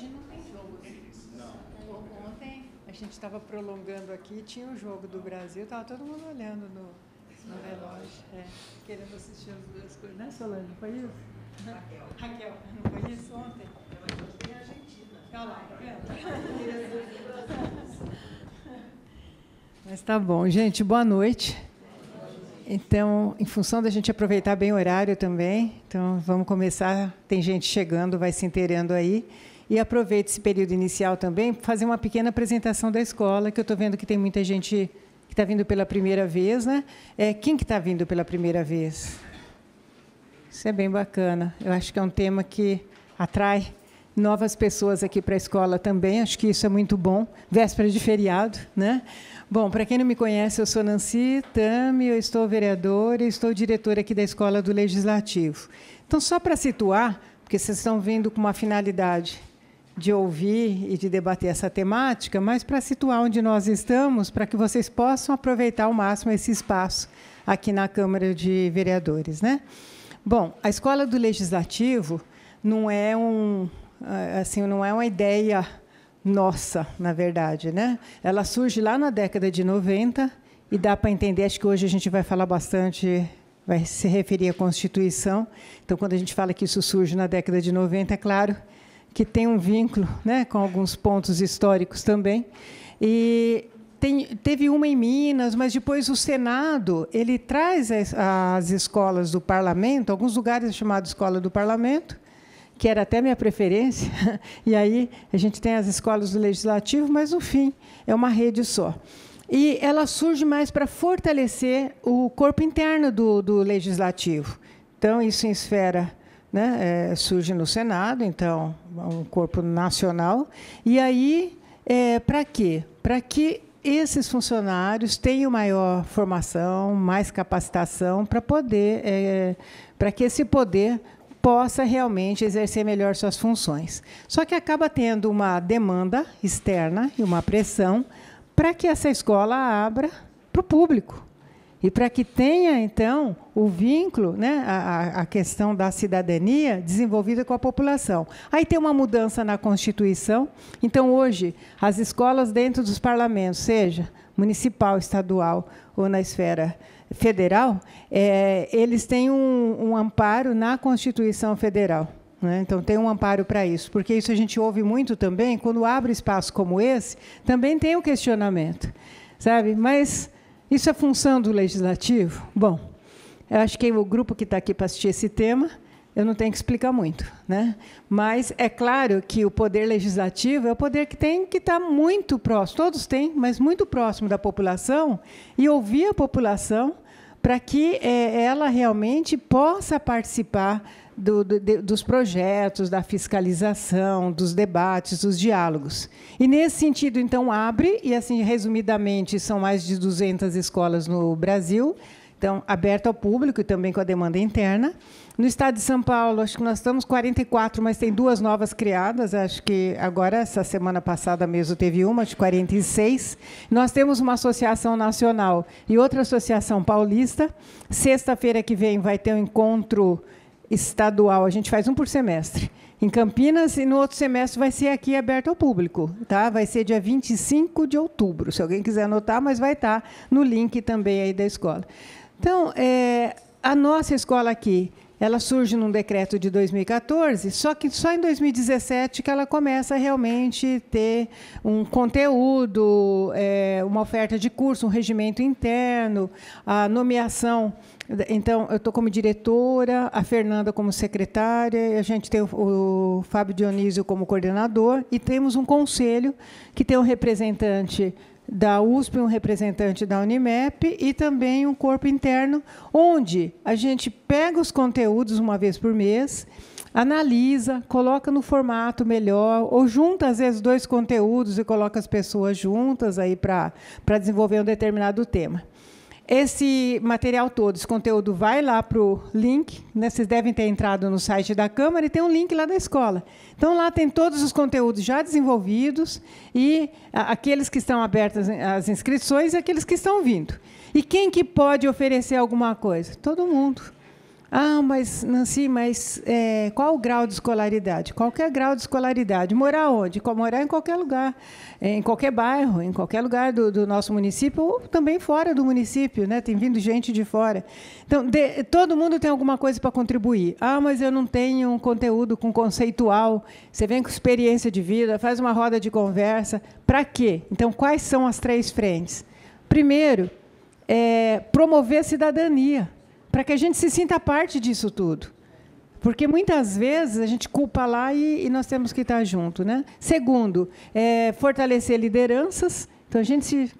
Hoje não tem jogo. Não. Ontem a gente estava prolongando aqui, tinha o jogo do Brasil, estava todo mundo olhando no relógio, querendo assistir as duas coisas. Né, Solange? Não foi isso? Raquel, não foi isso ontem? Tem a Argentina. Olha lá, tá vendo? Mas tá bom, gente, boa noite. Então, em função da gente aproveitar bem o horário também, então vamos começar, tem gente chegando, vai se inteirando aí, e aproveite esse período inicial também para fazer uma pequena apresentação da escola, que eu estou vendo que tem muita gente que está vindo pela primeira vez, né? Quem que está vindo pela primeira vez? Isso é bem bacana, eu acho que é um tema que atrai novas pessoas aqui para a escola também, acho que isso é muito bom, véspera de feriado, né? Bom, para quem não me conhece, eu sou Nancy Tami, eu estou vereadora e estou diretora aqui da Escola do Legislativo. Então, só para situar, porque vocês estão vindo com uma finalidade de ouvir e de debater essa temática, mas para situar onde nós estamos, para que vocês possam aproveitar ao máximo esse espaço aqui na Câmara de Vereadores, né? Bom, a Escola do Legislativo não é não é uma ideia nossa, na verdade, né? Ela surge lá na década de 90 e dá para entender, acho que hoje a gente vai falar bastante, vai se referir à Constituição. Então, quando a gente fala que isso surge na década de 90, é claro que tem um vínculo, né, com alguns pontos históricos também. E teve uma em Minas, mas depois o Senado ele traz as escolas do Parlamento, alguns lugares é chamado Escola do Parlamento, que era até minha preferência, e aí a gente tem as escolas do Legislativo, mas, no fim, é uma rede só. E ela surge mais para fortalecer o corpo interno do Legislativo. Então, isso em esfera, né, surge no Senado, então, um corpo nacional. E aí, para quê? Para que esses funcionários tenham maior formação, mais capacitação, para que esse poder possa realmente exercer melhor suas funções. Só que acaba tendo uma demanda externa e uma pressão para que essa escola abra para o público e para que tenha, então, o vínculo, né, a questão da cidadania desenvolvida com a população. Aí tem uma mudança na Constituição. Então, hoje, as escolas dentro dos parlamentos, seja municipal, estadual ou na esfera federal, eles têm um amparo na Constituição Federal, né? Então, tem um amparo para isso, porque isso a gente ouve muito também, quando abre espaço como esse, também tem um questionamento, sabe? Mas isso é função do Legislativo? Bom, eu acho que o grupo que está aqui para assistir esse tema, eu não tenho que explicar muito, né? Mas é claro que o poder legislativo é o poder que tem que estar muito próximo, todos têm, mas muito próximo da população, e ouvir a população para que ela realmente possa participar dos projetos, da fiscalização, dos debates, dos diálogos. E, nesse sentido, então, abre, e, assim, resumidamente, são mais de 200 escolas no Brasil, então, aberto ao público e também com a demanda interna. No estado de São Paulo, acho que nós estamos 44, mas tem 2 novas criadas. Acho que agora, essa semana passada mesmo, teve uma, de 46. Nós temos uma associação nacional e outra associação paulista. Sexta-feira que vem vai ter um encontro estadual. A gente faz um por semestre, em Campinas, e no outro semestre vai ser aqui aberto ao público. Tá? Vai ser dia 25 de outubro, se alguém quiser anotar, mas vai estar no link também aí da escola. Então, a nossa escola aqui, ela surge num decreto de 2014, só que só em 2017 que ela começa a realmente ter um conteúdo, uma oferta de curso, um regimento interno, a nomeação. Então, eu estou como diretora, a Fernanda como secretária, a gente tem o Fábio Dionísio como coordenador, e temos um conselho que tem um representante da USP, um representante da Unimep e também um corpo interno, onde a gente pega os conteúdos uma vez por mês, analisa, coloca no formato melhor, ou junta, às vezes, 2 conteúdos e coloca as pessoas juntas aí para desenvolver um determinado tema. Esse material todo, esse conteúdo vai lá para o link, né? Vocês devem ter entrado no site da Câmara e tem um link lá da escola. Então, lá tem todos os conteúdos já desenvolvidos e aqueles que estão abertas as inscrições e aqueles que estão vindo. E quem que pode oferecer alguma coisa? Todo mundo. Ah, mas, Nancy, qual o grau de escolaridade? Qualquer grau de escolaridade. Morar onde? Morar em qualquer lugar, em qualquer bairro, em qualquer lugar do nosso município, ou também fora do município, né? Tem vindo gente de fora. Então, todo mundo tem alguma coisa para contribuir. Ah, mas eu não tenho um conteúdo com conceitual. Você vem com experiência de vida, faz uma roda de conversa. Para quê? Então, quais são as 3 frentes? Primeiro, promover a cidadania, para que a gente se sinta parte disso tudo. Porque, muitas vezes, a gente culpa lá e nós temos que estar junto, né? Segundo, fortalecer lideranças. Então,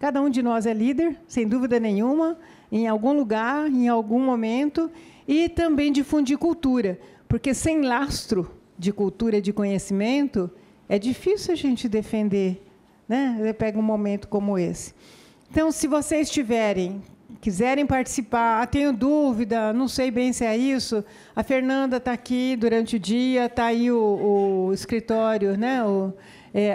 cada um de nós é líder, sem dúvida nenhuma, em algum lugar, em algum momento. E também difundir cultura, porque, sem lastro de cultura e de conhecimento, é difícil a gente defender, né? Pega um momento como esse. Então, se vocês quiserem participar, tenho dúvida, não sei bem se é isso, a Fernanda está aqui durante o dia, está aí o escritório, né,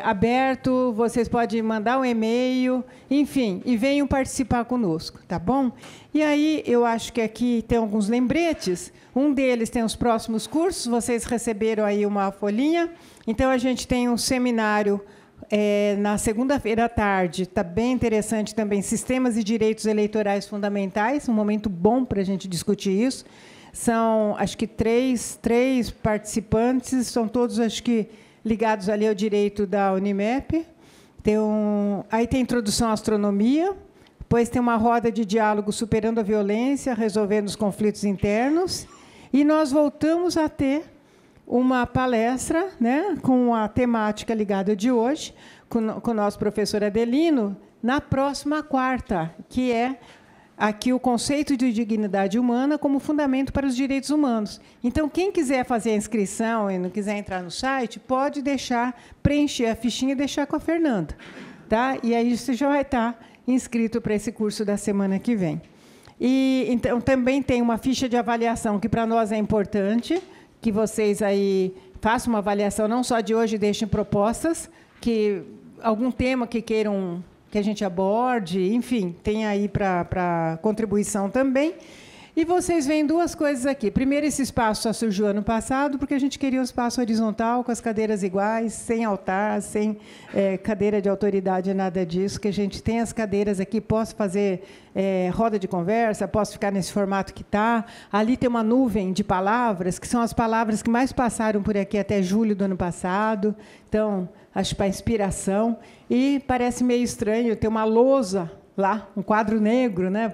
aberto, vocês podem mandar um e-mail, enfim, e venham participar conosco, tá bom? E aí, eu acho que aqui tem alguns lembretes, um deles tem os próximos cursos, vocês receberam aí uma folhinha, então a gente tem um seminário na segunda-feira à tarde, está bem interessante também, Sistemas e Direitos Eleitorais Fundamentais, um momento bom para a gente discutir isso. São, acho que, três participantes, são todos, acho que, ligados ali ao direito da Unimep. Aí tem Introdução à Astronomia, depois tem uma roda de diálogo Superando a Violência, Resolvendo os Conflitos Internos, e nós voltamos a ter uma palestra, né, com a temática ligada de hoje, com o nosso professor Adelino, na próxima quarta, que é aqui o conceito de dignidade humana como fundamento para os direitos humanos. Então, quem quiser fazer a inscrição e não quiser entrar no site, pode preencher a fichinha e deixar com a Fernanda. Tá? E aí você já vai estar inscrito para esse curso da semana que vem. E, então, também tem uma ficha de avaliação, que para nós é importante, que vocês aí façam uma avaliação, não só de hoje, deixem propostas, que algum tema que queiram que a gente aborde, enfim, tem aí para contribuição também. E vocês veem 2 coisas aqui. Primeiro, esse espaço só surgiu ano passado, porque a gente queria um espaço horizontal, com as cadeiras iguais, sem altar, sem cadeira de autoridade, nada disso, que a gente tem as cadeiras aqui, posso fazer roda de conversa, posso ficar nesse formato que está. Ali tem uma nuvem de palavras, que são as palavras que mais passaram por aqui até julho do ano passado. Então, acho para inspiração. E parece meio estranho ter uma lousa lá, um quadro negro, né,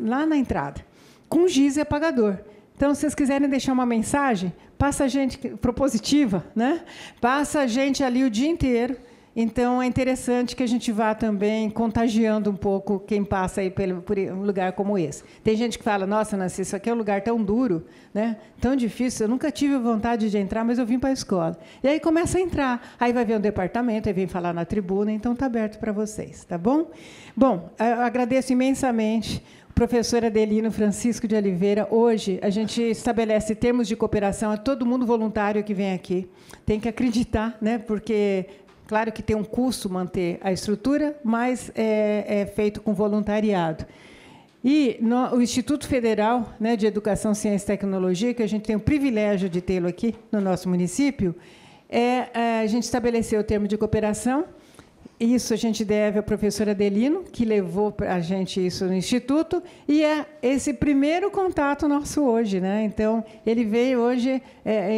lá na entrada, com giz e apagador. Então, se vocês quiserem deixar uma mensagem, passa a gente propositiva, né? Passa a gente ali o dia inteiro. Então, é interessante que a gente vá também contagiando um pouco quem passa aí por um lugar como esse. Tem gente que fala, nossa, Nancy, isso aqui é um lugar tão duro, né? Tão difícil, eu nunca tive vontade de entrar, mas eu vim para a escola. E aí começa a entrar, aí vai ver um departamento, aí vem falar na tribuna, então está aberto para vocês, tá bom? Bom, eu agradeço imensamente o professor Adelino Francisco de Oliveira. Hoje, a gente estabelece termos de cooperação a todo mundo voluntário que vem aqui. Tem que acreditar, né? Porque claro que tem um custo manter a estrutura, mas é feito com voluntariado. E o Instituto Federal, né, de Educação, Ciência e Tecnologia, que a gente tem o privilégio de tê-lo aqui no nosso município, a gente estabeleceu o termo de cooperação. Isso a gente deve ao professor Adelino, que levou a gente isso no Instituto, e é esse primeiro contato nosso hoje, né? Então, ele veio hoje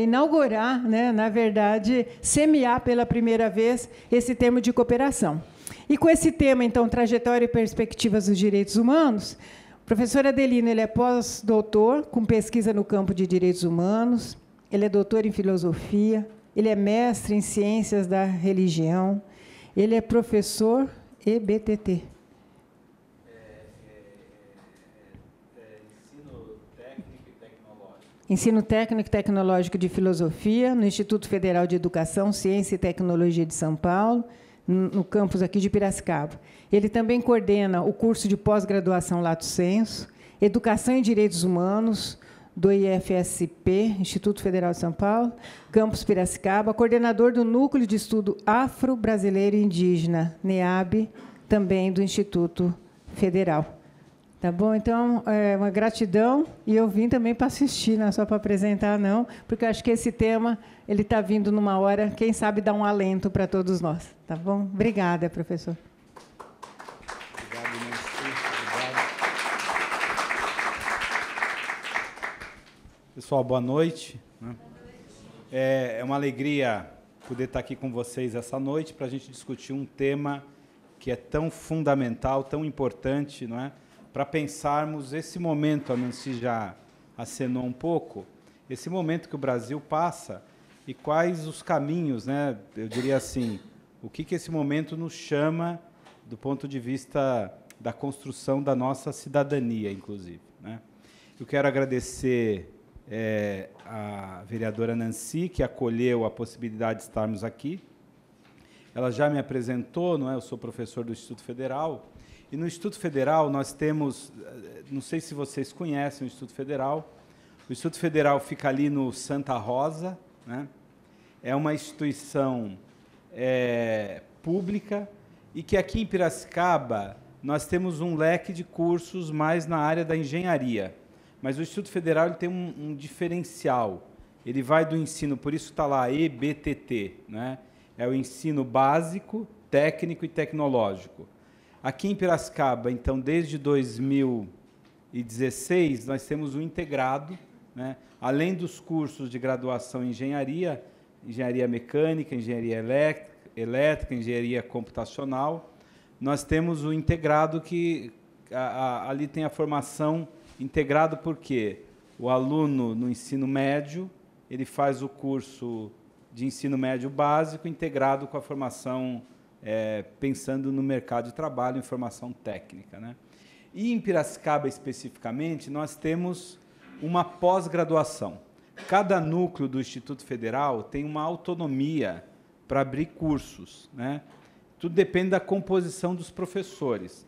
inaugurar, né, na verdade, semear pela primeira vez esse termo de cooperação. E com esse tema, então, trajetória e perspectivas dos direitos humanos, o professor Adelino ele é pós-doutor, com pesquisa no campo de direitos humanos, ele é doutor em filosofia, ele é mestre em ciências da religião, ele é professor EBTT. Ensino técnico e tecnológico. Ensino técnico e tecnológico de filosofia, no Instituto Federal de Educação, Ciência e Tecnologia de São Paulo, no campus aqui de Piracicaba. Ele também coordena o curso de pós-graduação Lato Sensu, Educação em Direitos Humanos, do IFSP, Instituto Federal de São Paulo, campus Piracicaba, coordenador do Núcleo de Estudo Afro-Brasileiro e Indígena, NEAB, também do Instituto Federal. Tá bom? Então, uma gratidão, e eu vim também para assistir, não é só para apresentar, não, porque eu acho que esse tema ele está vindo numa hora, quem sabe, dar um alento para todos nós. Tá bom? Obrigada, professor. Obrigado, Nancy. Obrigado. Pessoal, boa noite. É uma alegria poder estar aqui com vocês essa noite para a gente discutir um tema que é tão fundamental, tão importante, não é? Para pensarmos esse momento, a Nancy já acenou um pouco, esse momento que o Brasil passa e quais os caminhos, né? Eu diria assim, o que esse momento nos chama do ponto de vista da construção da nossa cidadania, inclusive, né? Eu quero agradecer a vereadora Nancy, que acolheu a possibilidade de estarmos aqui. Ela já me apresentou, não é? Eu sou professor do Instituto Federal. E no Instituto Federal nós temos, não sei se vocês conhecem o Instituto Federal, o Instituto Federal fica ali no Santa Rosa, né? É uma instituição pública e que aqui em Piracicaba nós temos um leque de cursos mais na área da engenharia. Mas o Instituto Federal ele tem um diferencial, ele vai do ensino, por isso está lá, EBTT, né? É o ensino básico, técnico e tecnológico. Aqui em Piracicaba, então, desde 2016, nós temos o integrado, né? Além dos cursos de graduação em engenharia, engenharia mecânica, engenharia elétrica, engenharia computacional, nós temos o integrado que ali tem a formação integrado porque o aluno no ensino médio, ele faz o curso de ensino médio básico integrado com a formação pensando no mercado de trabalho, em formação técnica, né? E em Piracicaba, especificamente, nós temos uma pós-graduação. Cada núcleo do Instituto Federal tem uma autonomia para abrir cursos, né? Tudo depende da composição dos professores.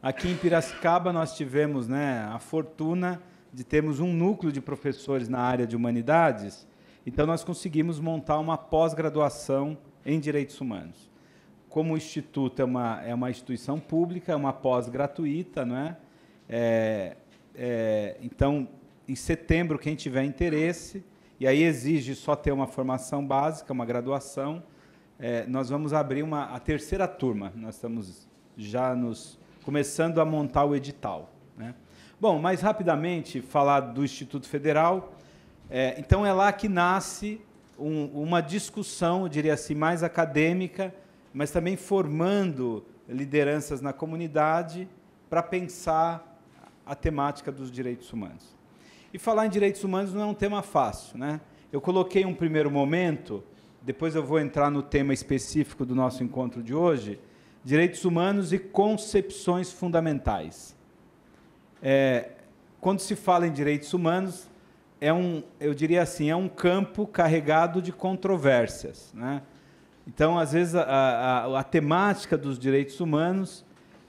Aqui em Piracicaba, nós tivemos, né, a fortuna de termos um núcleo de professores na área de humanidades, então nós conseguimos montar uma pós-graduação em Direitos Humanos. Como o Instituto é uma instituição pública, é uma pós gratuita, não é? Então, em setembro, quem tiver interesse, e aí exige só ter uma formação básica, uma graduação, nós vamos abrir a terceira turma. Nós estamos já começando a montar o edital, né? Bom, mais rapidamente, falar do Instituto Federal. Então, é lá que nasce uma discussão, eu diria assim, mais acadêmica, mas também formando lideranças na comunidade para pensar a temática dos direitos humanos. E falar em direitos humanos não é um tema fácil, né? Eu coloquei um primeiro momento, depois eu vou entrar no tema específico do nosso encontro de hoje, direitos humanos e concepções fundamentais. Quando se fala em direitos humanos, eu diria assim, é um campo carregado de controvérsias, né? Então, às vezes, a temática dos direitos humanos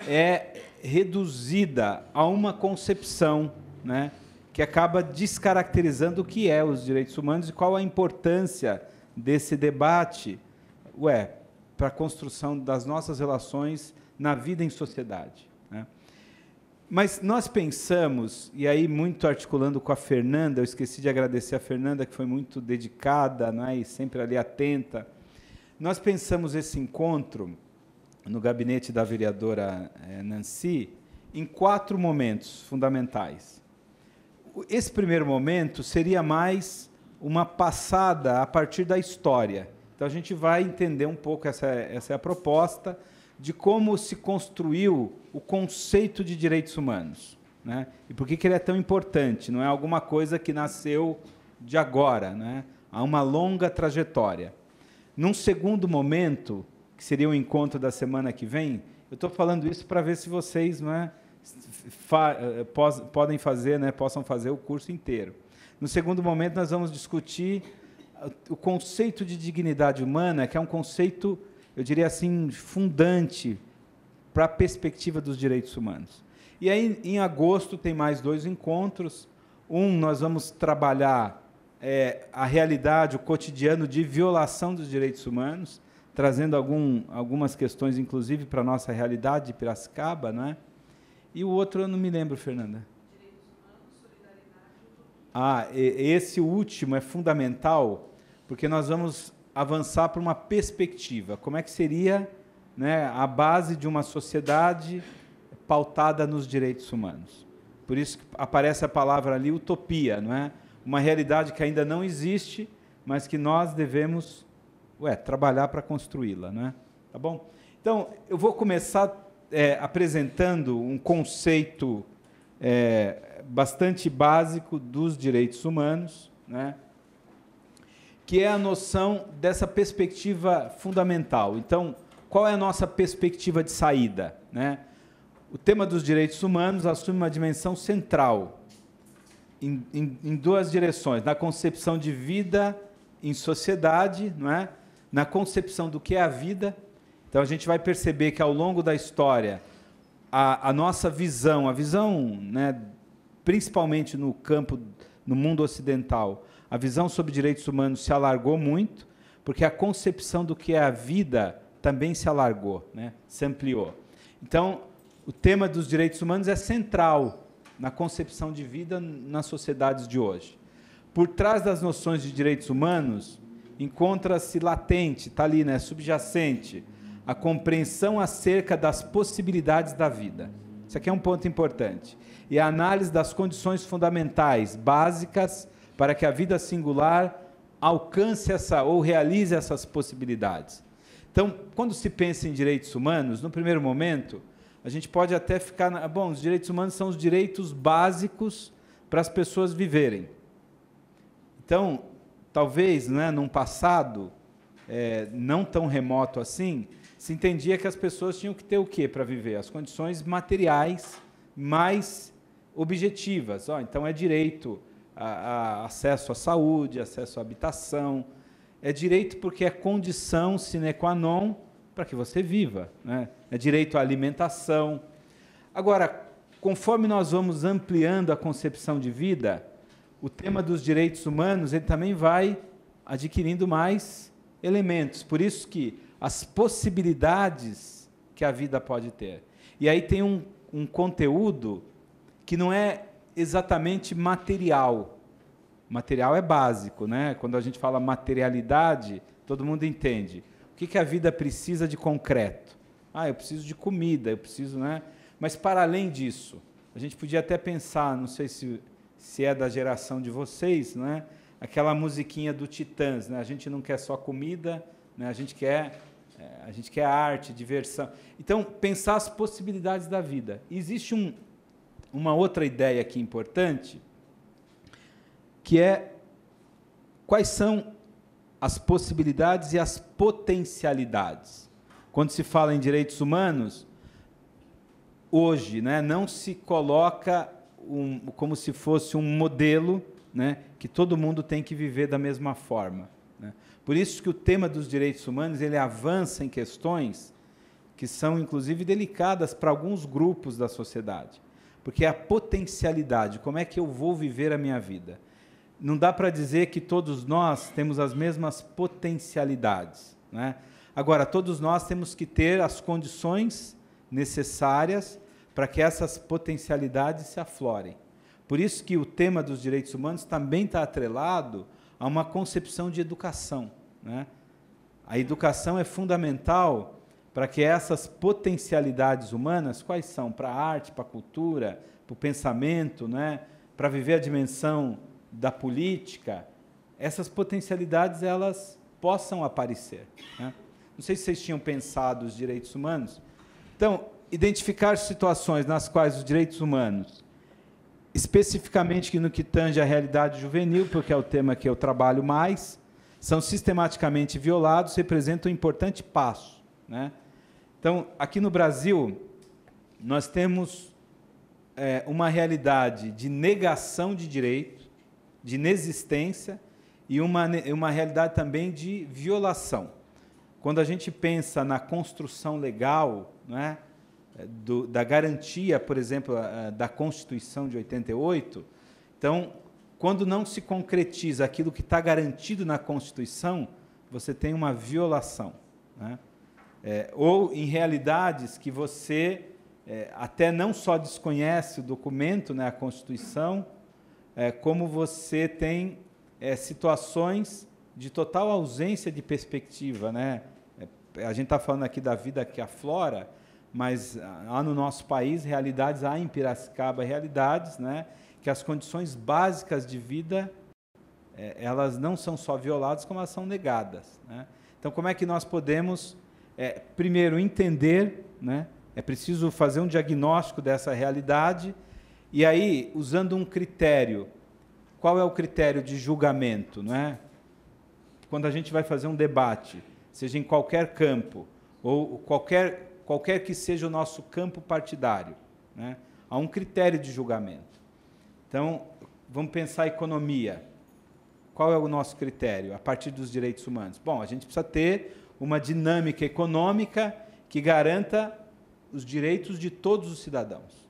é reduzida a uma concepção, né, que acaba descaracterizando o que é os direitos humanos e qual a importância desse debate para a construção das nossas relações na vida em sociedade, né? Mas nós pensamos, e aí muito articulando com a Fernanda, eu esqueci de agradecer a Fernanda, que foi muito dedicada, né, e sempre ali atenta. Nós pensamos esse encontro, no gabinete da vereadora Nancy, em 4 momentos fundamentais. Esse primeiro momento seria mais uma passada a partir da história. Então, a gente vai entender um pouco, essa é a proposta, de como se construiu o conceito de direitos humanos, né? E por que ele é tão importante. Não é alguma coisa que nasceu de agora, né? Há uma longa trajetória. Num segundo momento, que seria o encontro da semana que vem, eu estou falando isso para ver se vocês, não é, podem fazer, né, possam fazer o curso inteiro. No segundo momento, nós vamos discutir o conceito de dignidade humana, que é um conceito, eu diria assim, fundante para a perspectiva dos direitos humanos. E aí, em agosto, tem mais 2 encontros. Nós vamos trabalhar a realidade, o cotidiano de violação dos direitos humanos, trazendo algumas questões, inclusive, para a nossa realidade de Piracicaba, não é? E o outro eu não me lembro, Fernanda. Direitos humanos, solidariedade e utopia. Esse último é fundamental, porque nós vamos avançar para uma perspectiva. Como é que seria, né, a base de uma sociedade pautada nos direitos humanos? Por isso que aparece a palavra ali, utopia, não é? Uma realidade que ainda não existe, mas que nós devemos trabalhar para construí-la, né? Tá bom? Então, eu vou começar apresentando um conceito bastante básico dos direitos humanos, né? Que é a noção dessa perspectiva fundamental. Então, qual é a nossa perspectiva de saída, né? O tema dos direitos humanos assume uma dimensão central em duas direções: na concepção de vida em sociedade, não é? Na concepção do que é a vida. Então, a gente vai perceber que, ao longo da história, a nossa visão, né, principalmente no campo, no mundo ocidental, a visão sobre direitos humanos se alargou muito, porque a concepção do que é a vida também se alargou, né, se ampliou. Então, o tema dos direitos humanos é central na concepção de vida nas sociedades de hoje. Por trás das noções de direitos humanos, encontra-se latente, está ali, né, subjacente, a compreensão acerca das possibilidades da vida. Isso aqui é um ponto importante. E a análise das condições fundamentais, básicas, para que a vida singular alcance ou realize essas possibilidades. Então, quando se pensa em direitos humanos, no primeiro momento, a gente pode até ficar... Bom, os direitos humanos são os direitos básicos para as pessoas viverem. Então, talvez, né, num passado não tão remoto assim, se entendia que as pessoas tinham que ter o quê para viver? As condições materiais mais objetivas. Então, é direito a acesso à saúde, acesso à habitação. É direito porque é condição sine qua non para que você viva, né? É direito à alimentação. Agora, conforme nós vamos ampliando a concepção de vida, o tema dos direitos humanos ele também vai adquirindo mais elementos. Por isso que as possibilidades que a vida pode ter. E aí tem um conteúdo que não é exatamente material. Material é básico, né? Quando a gente fala materialidade, todo mundo entende. O que a vida precisa de concreto? Eu preciso de comida, eu preciso, né? Mas, para além disso, a gente podia até pensar, não sei se é da geração de vocês, né? Aquela musiquinha do Titãs, né? A gente não quer só comida, né? A gente quer arte, diversão. Então, pensar as possibilidades da vida. Existe uma outra ideia aqui importante, que é quais são as possibilidades e as potencialidades. Quando se fala em direitos humanos, hoje, né, não se coloca como se fosse um modelo, né, que todo mundo tem que viver da mesma forma, né? Por isso que o tema dos direitos humanos ele avança em questões que são, inclusive, delicadas para alguns grupos da sociedade. Porque é a potencialidade, como é que eu vou viver a minha vida? Não dá para dizer que todos nós temos as mesmas potencialidades, né? Agora, todos nós temos que ter as condições necessárias para que essas potencialidades se aflorem. Por isso que o tema dos direitos humanos também está atrelado a uma concepção de educação, né? A educação é fundamental para que essas potencialidades humanas, quais são? Para a arte, para a cultura, para o pensamento, né? Para viver a dimensão da política, essas potencialidades elas possam aparecer, né? Não sei se vocês tinham pensado os direitos humanos. Então, identificar situações nas quais os direitos humanos, especificamente no que tange à realidade juvenil, porque é o tema que eu trabalho mais, são sistematicamente violados, representam um importante passo, né? Então, aqui no Brasil, nós temos uma realidade de negação de direito, de inexistência, e uma realidade também de violação. Quando a gente pensa na construção legal, né, da garantia, por exemplo, da Constituição de 88, então, quando não se concretiza aquilo que está garantido na Constituição, você tem uma violação, né? Ou em realidades que você até não só desconhece o documento, né, a Constituição, como você tem situações de total ausência de perspectiva, né? A gente está falando aqui da vida que aflora, mas há no nosso país realidades, há em Piracicaba realidades, né, que as condições básicas de vida, elas não são só violadas, como elas são negadas, né? Então, como é que nós podemos, primeiro, entender, né? É preciso fazer um diagnóstico dessa realidade, e aí, usando um critério, qual é o critério de julgamento, não é? Quando a gente vai fazer um debate, seja em qualquer campo, ou qualquer que seja o nosso campo partidário, né, há um critério de julgamento. Então, vamos pensar a economia. Qual é o nosso critério a partir dos direitos humanos? Bom, a gente precisa ter uma dinâmica econômica que garanta os direitos de todos os cidadãos.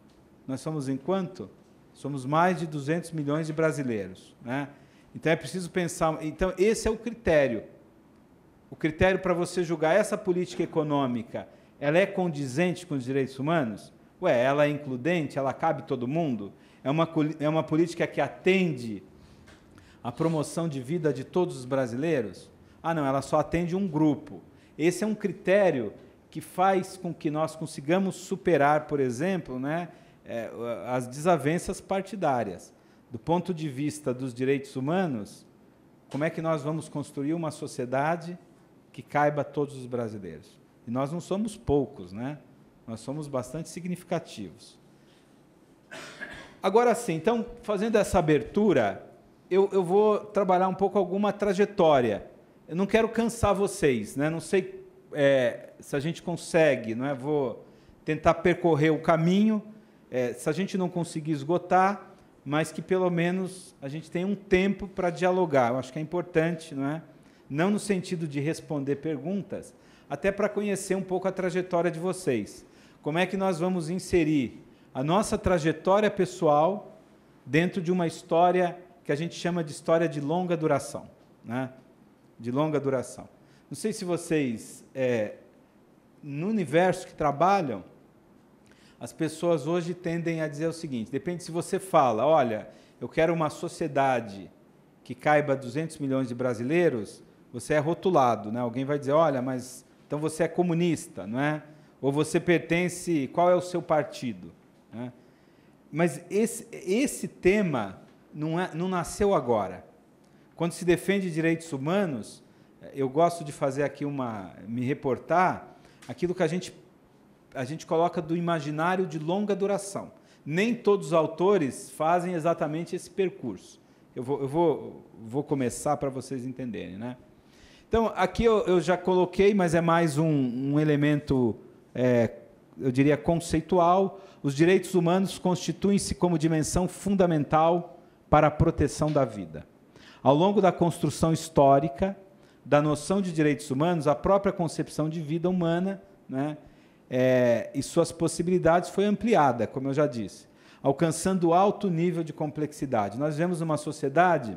Nós somos em quanto? Somos mais de 200 milhões de brasileiros, né? Então, é preciso pensar... Então, esse é o critério. O critério para você julgar essa política econômica, ela é condizente com os direitos humanos? Ela é includente? Ela cabe todo mundo? É uma política que atende à promoção de vida de todos os brasileiros? Não, ela só atende um grupo. Esse é um critério que faz com que nós consigamos superar, por exemplo, né, as desavenças partidárias. Do ponto de vista dos direitos humanos, como é que nós vamos construir uma sociedade que caiba a todos os brasileiros? E nós não somos poucos, né? Nós somos bastante significativos. Agora sim, então, fazendo essa abertura, eu vou trabalhar um pouco alguma trajetória. Eu não quero cansar vocês, né? Não sei se a gente consegue, não é? Vou tentar percorrer o caminho, se a gente não conseguir esgotar, mas que pelo menos a gente tenha um tempo para dialogar. Eu acho que é importante, não é? Não no sentido de responder perguntas, até para conhecer um pouco a trajetória de vocês. Como é que nós vamos inserir a nossa trajetória pessoal dentro de uma história que a gente chama de história de longa duração, né? De longa duração. Não sei se vocês, no universo que trabalham, as pessoas hoje tendem a dizer o seguinte, depende se você fala, olha, eu quero uma sociedade que caiba 200 milhões de brasileiros, você é rotulado, né? Alguém vai dizer, olha, mas então você é comunista, não é? Ou você pertence, qual é o seu partido, né? Mas esse tema não nasceu agora. Quando se defende direitos humanos, eu gosto de fazer aqui me reportar aquilo que a gente coloca do imaginário de longa duração. Nem todos os autores fazem exatamente esse percurso. Eu vou começar para vocês entenderem, né? Então, aqui eu já coloquei, mas é mais um elemento, eu diria, conceitual. Os direitos humanos constituem-se como dimensão fundamental para a proteção da vida. Ao longo da construção histórica da noção de direitos humanos, a própria concepção de vida humana, né, e suas possibilidades foi ampliada, como eu já disse, alcançando alto nível de complexidade. Nós vivemos uma sociedade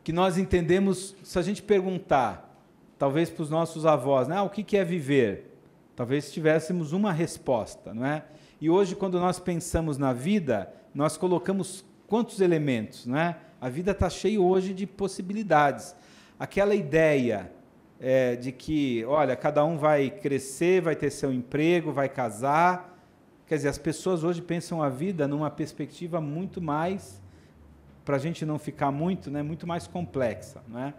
que nós entendemos, se a gente perguntar, talvez para os nossos avós, né, o que é viver? Talvez tivéssemos uma resposta, não é? E hoje, quando nós pensamos na vida, nós colocamos quantos elementos, não é? A vida está cheia hoje de possibilidades. Aquela ideia de que, olha, cada um vai crescer, vai ter seu emprego, vai casar. Quer dizer, as pessoas hoje pensam a vida numa perspectiva muito mais, para a gente não ficar muito, né, muito mais complexa, não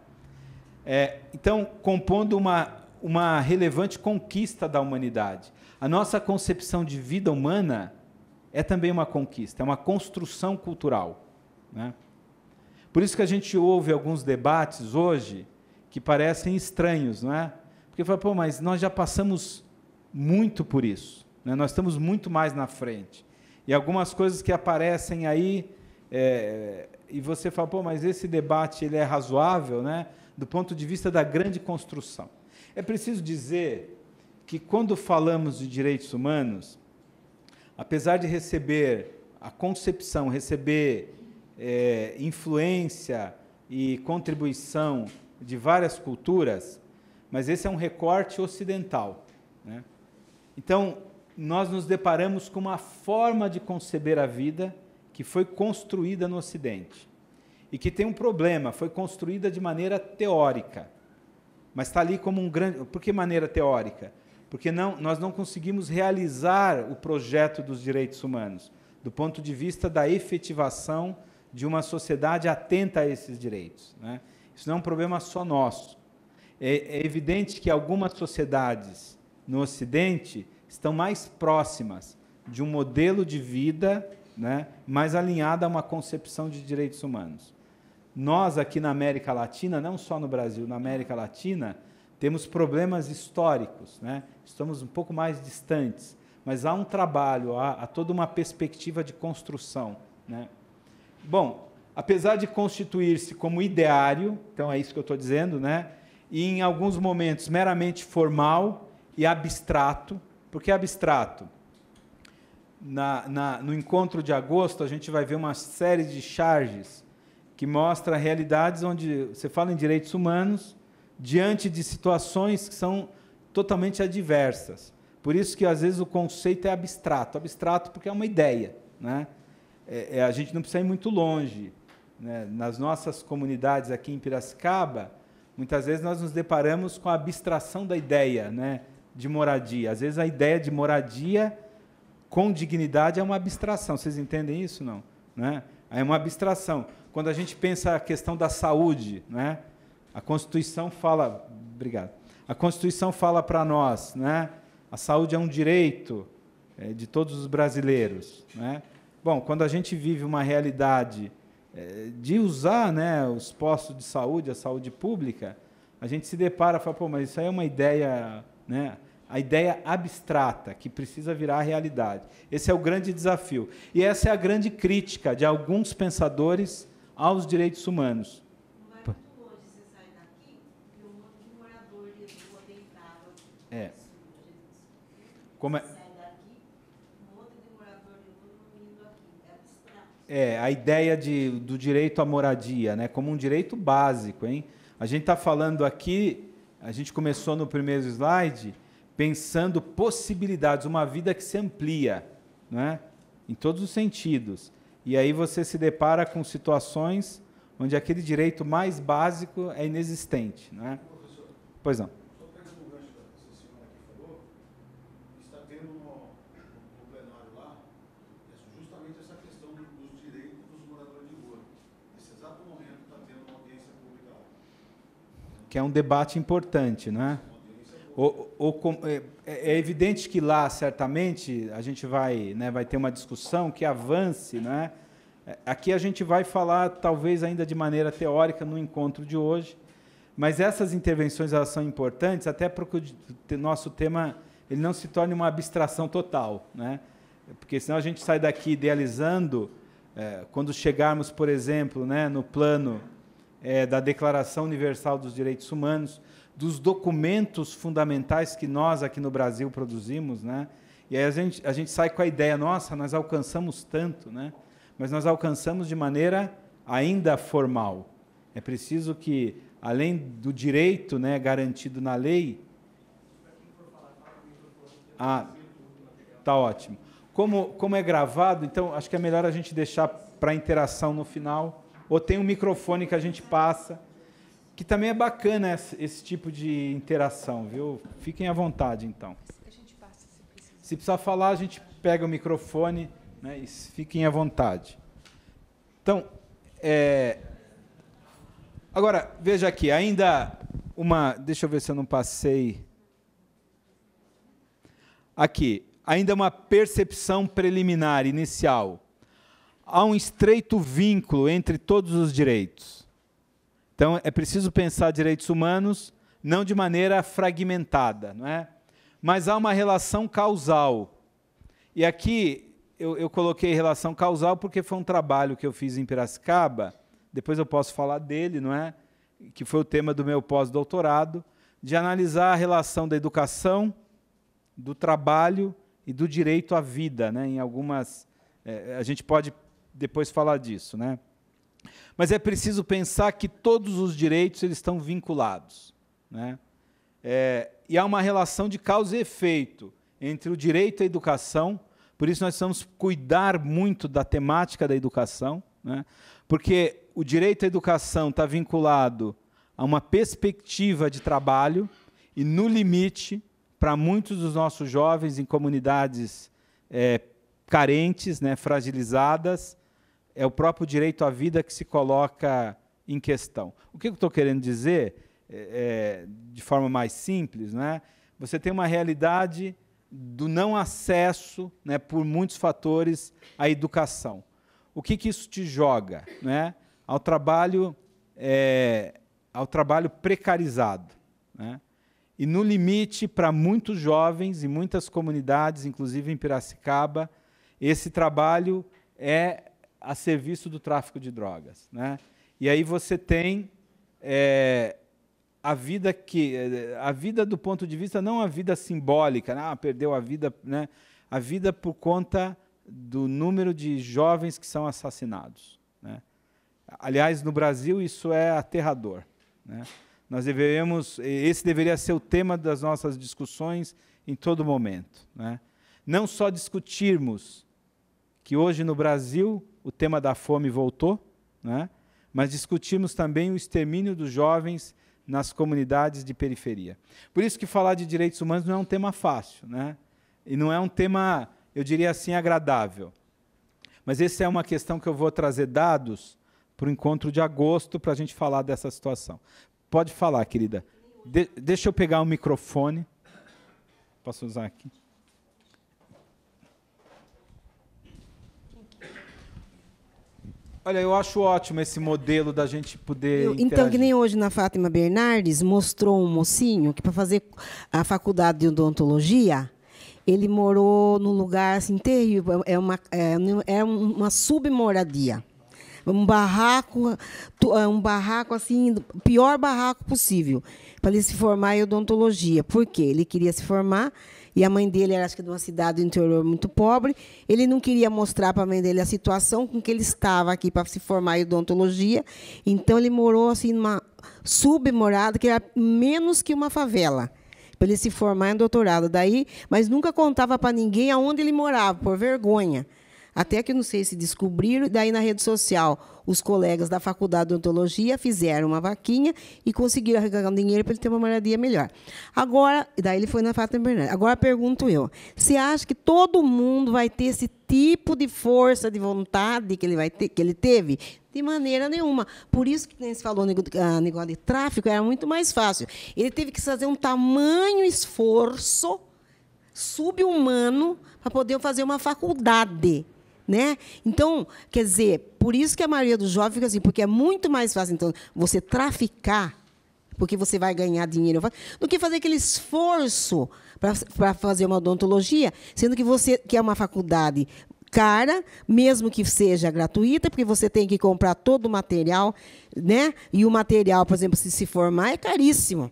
é? Então, compondo uma relevante conquista da humanidade. A nossa concepção de vida humana é também uma conquista, é uma construção cultural, né? Por isso que a gente ouve alguns debates hoje que parecem estranhos, não é? Porque fala, pô, mas nós já passamos muito por isso, né? Nós estamos muito mais na frente. E algumas coisas que aparecem aí, e você fala, pô, mas esse debate ele é razoável, né? Do ponto de vista da grande construção. É preciso dizer que quando falamos de direitos humanos, apesar de receber a concepção, receber influência e contribuição de várias culturas, mas esse é um recorte ocidental, né? Então, nós nos deparamos com uma forma de conceber a vida que foi construída no Ocidente e que tem um problema, foi construída de maneira teórica, mas está ali como um grande... Por que maneira teórica? Porque nós não conseguimos realizar o projeto dos direitos humanos, do ponto de vista da efetivação de uma sociedade atenta a esses direitos, né? Isso não é um problema só nosso. É evidente que algumas sociedades no Ocidente estão mais próximas de um modelo de vida, né, mais alinhado a uma concepção de direitos humanos. Nós, aqui na América Latina, não só no Brasil, na América Latina, temos problemas históricos, né? Estamos um pouco mais distantes, mas há um trabalho, há toda uma perspectiva de construção, né? Bom, apesar de constituir-se como ideário, então é isso que eu estou dizendo, né? E em alguns momentos meramente formal e abstrato. Por que abstrato? No encontro de agosto, a gente vai ver uma série de charges que mostra realidades onde você fala em direitos humanos diante de situações que são totalmente adversas. Por isso que, às vezes, o conceito é abstrato. Abstrato porque é uma ideia, né? A gente não precisa ir muito longe, né? Nas nossas comunidades aqui em Piracicaba, muitas vezes nós nos deparamos com a abstração da ideia, né, de moradia. Às vezes a ideia de moradia com dignidade é uma abstração. Vocês entendem isso, não? Né? É uma abstração. Quando a gente pensa a questão da saúde, né, a Constituição fala... Obrigado. A Constituição fala para nós, né, a saúde é um direito de todos os brasileiros, né? Bom, quando a gente vive uma realidade de usar, né, os postos de saúde, a saúde pública, a gente se depara e fala, pô, mas isso aí é uma ideia, né, a ideia abstrata, que precisa virar realidade. Esse é o grande desafio. E essa é a grande crítica de alguns pensadores aos direitos humanos. Não vai muito longe você sair daqui e um monte de morador de rua deitado. Como é? A ideia do direito à moradia, né, como um direito básico, hein? A gente está falando aqui, a gente começou no primeiro slide, pensando possibilidades, uma vida que se amplia, né, em todos os sentidos. E aí você se depara com situações onde aquele direito mais básico é inexistente, né? Professor, pois não. só pegando o gancho da senhora que falou, está tendo no plenário lá justamente essa questão dos direitos dos moradores de rua. Nesse exato momento está tendo uma audiência pública lá. Que é um debate importante, né? É evidente que lá, certamente, a gente vai ter uma discussão que avance, né? Aqui a gente vai falar, talvez ainda de maneira teórica, no encontro de hoje, mas essas intervenções elas são importantes até para que o nosso tema ele não se torne uma abstração total, né? Porque senão a gente sai daqui idealizando, quando chegarmos, por exemplo, né, no plano da Declaração Universal dos Direitos Humanos, dos documentos fundamentais que nós aqui no Brasil produzimos, né? E aí a gente sai com a ideia, nossa, nós alcançamos tanto, né? Mas nós alcançamos de maneira ainda formal. É preciso que, além do direito, né, garantido na lei... Tá ótimo. Como é gravado, então, acho que é melhor a gente deixar para interação no final, ou tem um microfone que a gente passa, que também é bacana esse tipo de interação, viu? Fiquem à vontade, então. Se precisar falar, a gente pega o microfone, né, e fiquem à vontade. Então, agora, veja aqui, ainda uma... Deixa eu ver se eu não passei... Aqui, ainda uma percepção preliminar, inicial. Há um estreito vínculo entre todos os direitos. Então, é preciso pensar direitos humanos não de maneira fragmentada, não é? Mas há uma relação causal. E aqui eu coloquei relação causal porque foi um trabalho que eu fiz em Piracicaba, depois eu posso falar dele, não é? Que foi o tema do meu pós-doutorado, de analisar a relação da educação, do trabalho e do direito à vida, né? Em algumas... a gente pode depois falar disso, né? Mas é preciso pensar que todos os direitos eles estão vinculados, né? E há uma relação de causa e efeito entre o direito à educação, por isso nós precisamos cuidar muito da temática da educação, né? Porque o direito à educação está vinculado a uma perspectiva de trabalho e, no limite, para muitos dos nossos jovens em comunidades carentes, né, fragilizadas, é o próprio direito à vida que se coloca em questão. O que eu estou querendo dizer, de forma mais simples, né? Você tem uma realidade do não acesso, né, por muitos fatores, à educação. O que isso te joga, né? Ao trabalho precarizado, né? E, no limite, para muitos jovens e muitas comunidades, inclusive em Piracicaba, esse trabalho é a serviço do tráfico de drogas, né? E aí você tem a vida do ponto de vista, não a vida simbólica, né? Perdeu a vida, né? A vida por conta do número de jovens que são assassinados, né? Aliás, no Brasil, isso é aterrador, né? Esse deveria ser o tema das nossas discussões em todo momento, né? Não só discutirmos que hoje no Brasil o tema da fome voltou, né? Mas discutirmos também o extermínio dos jovens nas comunidades de periferia. Por isso que falar de direitos humanos não é um tema fácil, né? E não é um tema, eu diria assim, agradável. Mas essa é uma questão que eu vou trazer dados para o encontro de agosto para a gente falar dessa situação. Pode falar, querida. Deixa eu pegar o microfone. Posso usar aqui? Olha, eu acho ótimo esse modelo da gente poder interagir. Então, que nem hoje na Fátima Bernardes, mostrou um mocinho que, para fazer a faculdade de odontologia, ele morou num lugar assim, terrível, é uma submoradia. Um barraco assim, o pior barraco possível, para ele se formar em odontologia. Por quê? Ele queria se formar, e a mãe dele era, acho que, de uma cidade do interior muito pobre. Ele não queria mostrar para a mãe dele a situação com que ele estava aqui para se formar em odontologia. Então, ele morou assim, numa submorada, que era menos que uma favela, para ele se formar em doutorado. Mas nunca contava para ninguém aonde ele morava, por vergonha. Até que, não sei se descobriram, daí na rede social, os colegas da faculdade de odontologia fizeram uma vaquinha e conseguiram arrecadar um dinheiro para ele ter uma moradia melhor. Agora, daí ele foi na Fátima Bernardes. Agora, pergunto eu, você acha que todo mundo vai ter esse tipo de força de vontade que ele teve? De maneira nenhuma. Por isso que, nem se falou, negócio de tráfico, era muito mais fácil. Ele teve que fazer um tamanho esforço sub-humano para poder fazer uma faculdade, né? Então, quer dizer, por isso que a maioria dos jovens fica assim, porque é muito mais fácil, então, você traficar, porque você vai ganhar dinheiro, do que fazer aquele esforço para fazer uma odontologia, sendo que você quer uma faculdade cara, mesmo que seja gratuita, porque você tem que comprar todo o material, né? E o material, por exemplo, se formar, é caríssimo,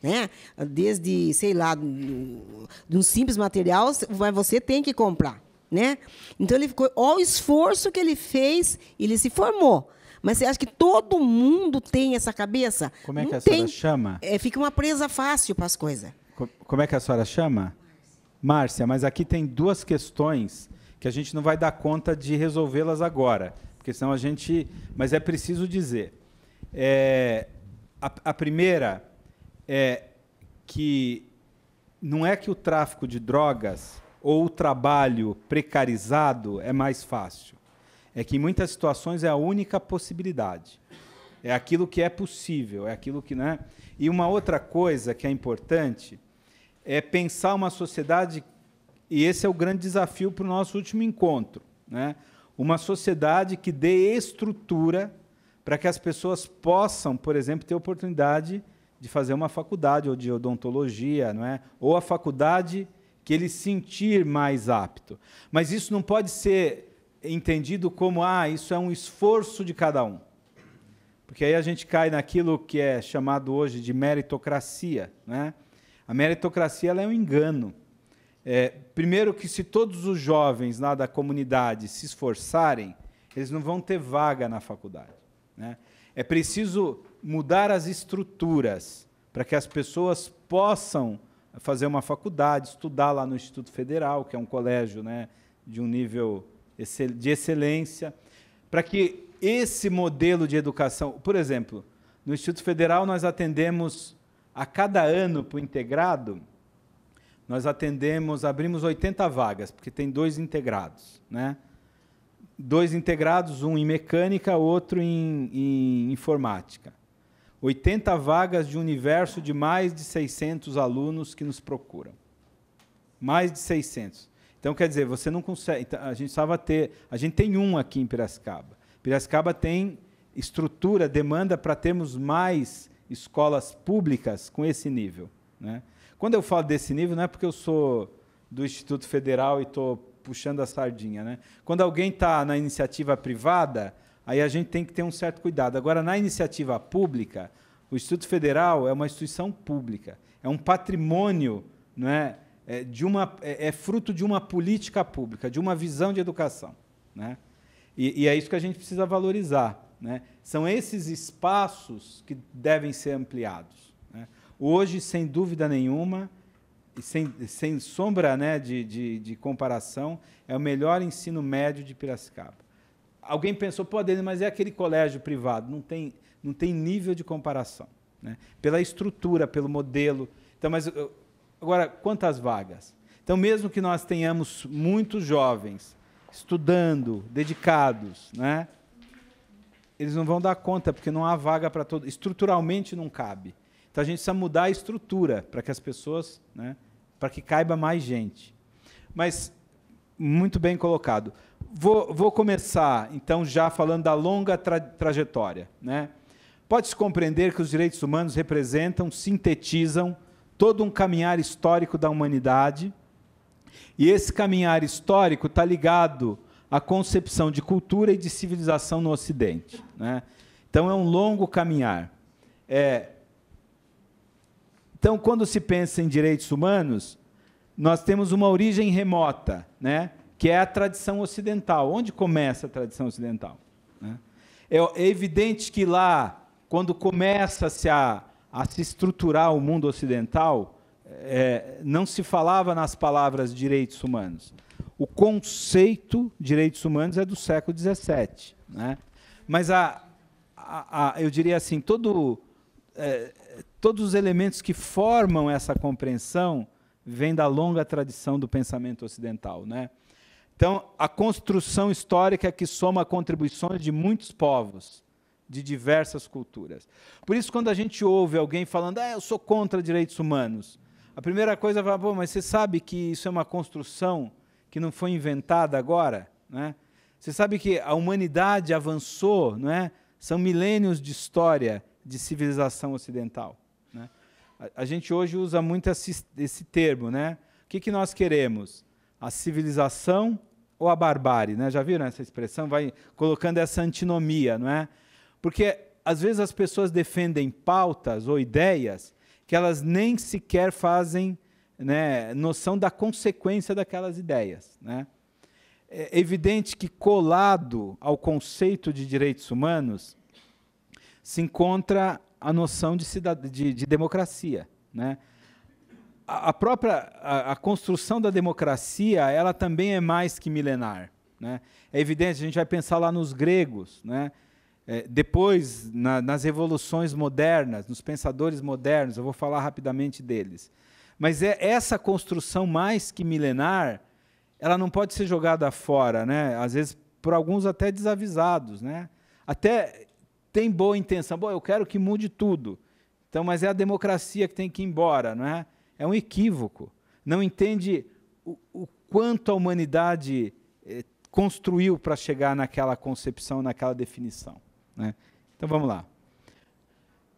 né? Desde, sei lá, de um simples material, mas você tem que comprar, né? Então, olha o esforço que ele fez, ele se formou. Mas você acha que todo mundo tem essa cabeça? Como é que a senhora chama? Fica uma presa fácil para as coisas. Como é que a senhora chama? Márcia, mas aqui tem duas questões que a gente não vai dar conta de resolvê-las agora, porque senão a gente... Mas é preciso dizer. A primeira é que não é que o tráfico de drogas ou o trabalho precarizado é mais fácil. É que, em muitas situações, é a única possibilidade. É aquilo que é possível, é aquilo que... Né? E uma outra coisa que é importante é pensar uma sociedade, e esse é o grande desafio para o nosso último encontro, né? Uma sociedade que dê estrutura para que as pessoas possam, por exemplo, ter oportunidade de fazer uma faculdade ou de odontologia, não é? Ou a faculdade que ele sentir mais apto. Mas isso não pode ser entendido como, isso é um esforço de cada um. Porque aí a gente cai naquilo que é chamado hoje de meritocracia, né? A meritocracia ela é um engano. Primeiro que, se todos os jovens lá da comunidade se esforçarem, eles não vão ter vaga na faculdade, né? É preciso mudar as estruturas para que as pessoas possam fazer uma faculdade, estudar lá no Instituto Federal, que é um colégio, né, de um nível de excelência, para que esse modelo de educação... Por exemplo, no Instituto Federal nós atendemos, a cada ano para o integrado, abrimos 80 vagas, porque tem 2 integrados, né? 2 integrados, um em mecânica, outro em informática. 80 vagas de um universo de mais de 600 alunos que nos procuram. Mais de 600. Então, quer dizer, você não consegue... A gente tem um aqui em Piracicaba. Piracicaba tem estrutura, demanda para termos mais escolas públicas com esse nível, né? Quando eu falo desse nível, não é porque eu sou do Instituto Federal e estou puxando a sardinha, né? Quando alguém está na iniciativa privada, aí a gente tem que ter um certo cuidado. Agora, na iniciativa pública, o Instituto Federal é uma instituição pública, é um patrimônio, não é? É fruto de uma política pública, de uma visão de educação, né? E é isso que a gente precisa valorizar, né? São esses espaços que devem ser ampliados, né? Hoje, sem dúvida nenhuma, e sem sombra, né, de comparação, é o melhor ensino médio de Piracicaba. Alguém pensou, pô, Adelino, mas é aquele colégio privado. Não tem nível de comparação, né? Pela estrutura, pelo modelo. Então, agora, quantas vagas? Então, mesmo que nós tenhamos muitos jovens estudando, dedicados, né, eles não vão dar conta, porque não há vaga para todos. Estruturalmente não cabe. Então, a gente precisa mudar a estrutura para que as pessoas, né, para que caiba mais gente. Mas, muito bem colocado. Vou começar, então, já falando da longa trajetória, né? Pode-se compreender que os direitos humanos representam, sintetizam todo um caminhar histórico da humanidade, e esse caminhar histórico está ligado à concepção de cultura e de civilização no Ocidente, né? Então, é um longo caminhar. Então, quando se pensa em direitos humanos, nós temos uma origem remota, né, que é a tradição ocidental. Onde começa a tradição ocidental, né? É evidente que lá, quando começa-se a se estruturar o mundo ocidental, não se falava nas palavras direitos humanos. O conceito de direitos humanos é do século XVII, né? Mas eu diria assim, todos os elementos que formam essa compreensão vêm da longa tradição do pensamento ocidental, né? Então, a construção histórica que soma contribuições de muitos povos, de diversas culturas. Por isso, quando a gente ouve alguém falando, eu sou contra direitos humanos, a primeira coisa é falar, pô, mas você sabe que isso é uma construção que não foi inventada agora, né? Você sabe que a humanidade avançou, não é? São milênios de história de civilização ocidental, né? A gente hoje usa muito esse termo, né? O que nós queremos? A civilização ou a barbárie, né? Já viram essa expressão? Vai colocando essa antinomia, não é? Porque, às vezes, as pessoas defendem pautas ou ideias que elas nem sequer fazem, né, noção da consequência daquelas ideias, né? É evidente que, colado ao conceito de direitos humanos, se encontra a noção de democracia, né? A construção da democracia, ela também é mais que milenar, né? É evidente, a gente vai pensar lá nos gregos, né? Depois, nas revoluções modernas, nos pensadores modernos, eu vou falar rapidamente deles. Mas essa construção mais que milenar, ela não pode ser jogada fora, né? Às vezes, por alguns até desavisados, né? Até tem boa intenção, eu quero que mude tudo. Então, mas é a democracia que tem que ir embora, não é? É um equívoco. Não entende o quanto a humanidade construiu para chegar naquela concepção, naquela definição, né? Então, vamos lá.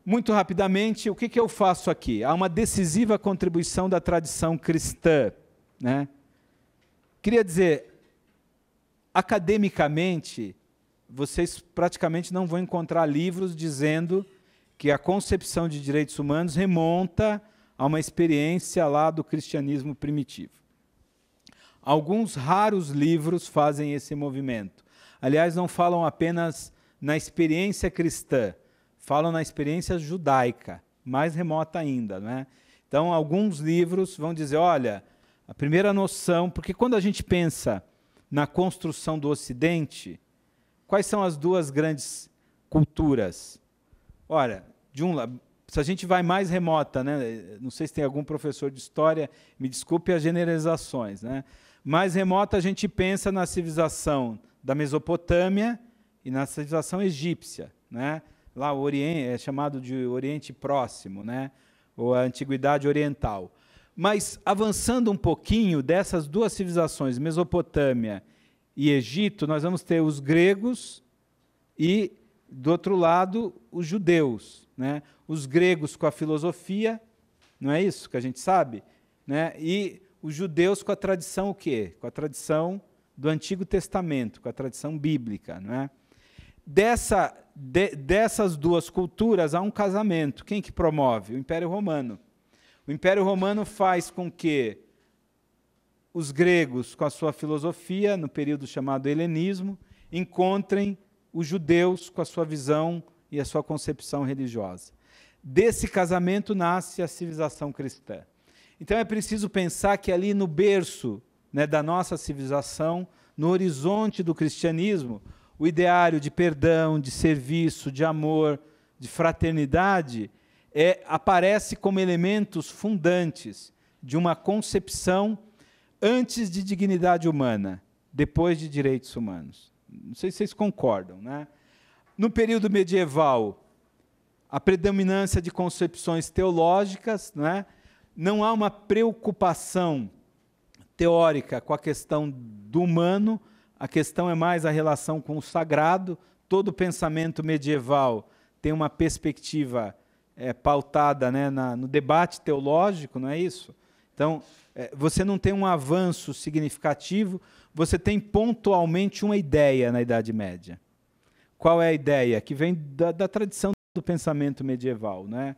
Muito rapidamente, o que eu faço aqui? Há uma decisiva contribuição da tradição cristã, né? Queria dizer, academicamente, vocês praticamente não vão encontrar livros dizendo que a concepção de direitos humanos remonta a uma experiência lá do cristianismo primitivo. Alguns raros livros fazem esse movimento. Aliás, não falam apenas na experiência cristã, falam na experiência judaica, mais remota ainda, né? Então, alguns livros vão dizer, olha, a primeira noção, porque quando a gente pensa na construção do Ocidente, quais são as duas grandes culturas? Olha, de um lado, se a gente vai mais remota, né? Não sei se tem algum professor de história, me desculpe as generalizações, né? Mais remota a gente pensa na civilização da Mesopotâmia e na civilização egípcia, né? Lá o Oriente é chamado de Oriente Próximo, né? Ou a Antiguidade Oriental. Mas avançando um pouquinho dessas duas civilizações, Mesopotâmia e Egito, nós vamos ter os gregos e, do outro lado, os judeus, né? Os gregos com a filosofia, não é isso que a gente sabe? Né? E os judeus com a tradição o quê? Com a tradição do Antigo Testamento, com a tradição bíblica. Não é? Dessas duas culturas há um casamento. Quem que promove? O Império Romano. O Império Romano faz com que os gregos, com a sua filosofia, no período chamado helenismo, encontrem os judeus com a sua visão e a sua concepção religiosa. Desse casamento nasce a civilização cristã. Então é preciso pensar que ali no berço, né, da nossa civilização, no horizonte do cristianismo, o ideário de perdão, de serviço, de amor, de fraternidade, aparece como elementos fundantes de uma concepção antes de dignidade humana, depois de direitos humanos. Não sei se vocês concordam, né? No período medieval, a predominância de concepções teológicas, né? Não há uma preocupação teórica com a questão do humano, a questão é mais a relação com o sagrado. Todo o pensamento medieval tem uma perspectiva pautada, né, no debate teológico, não é isso? Então, você não tem um avanço significativo, você tem pontualmente uma ideia na Idade Média. Qual é a ideia? Que vem da tradição do pensamento medieval, né?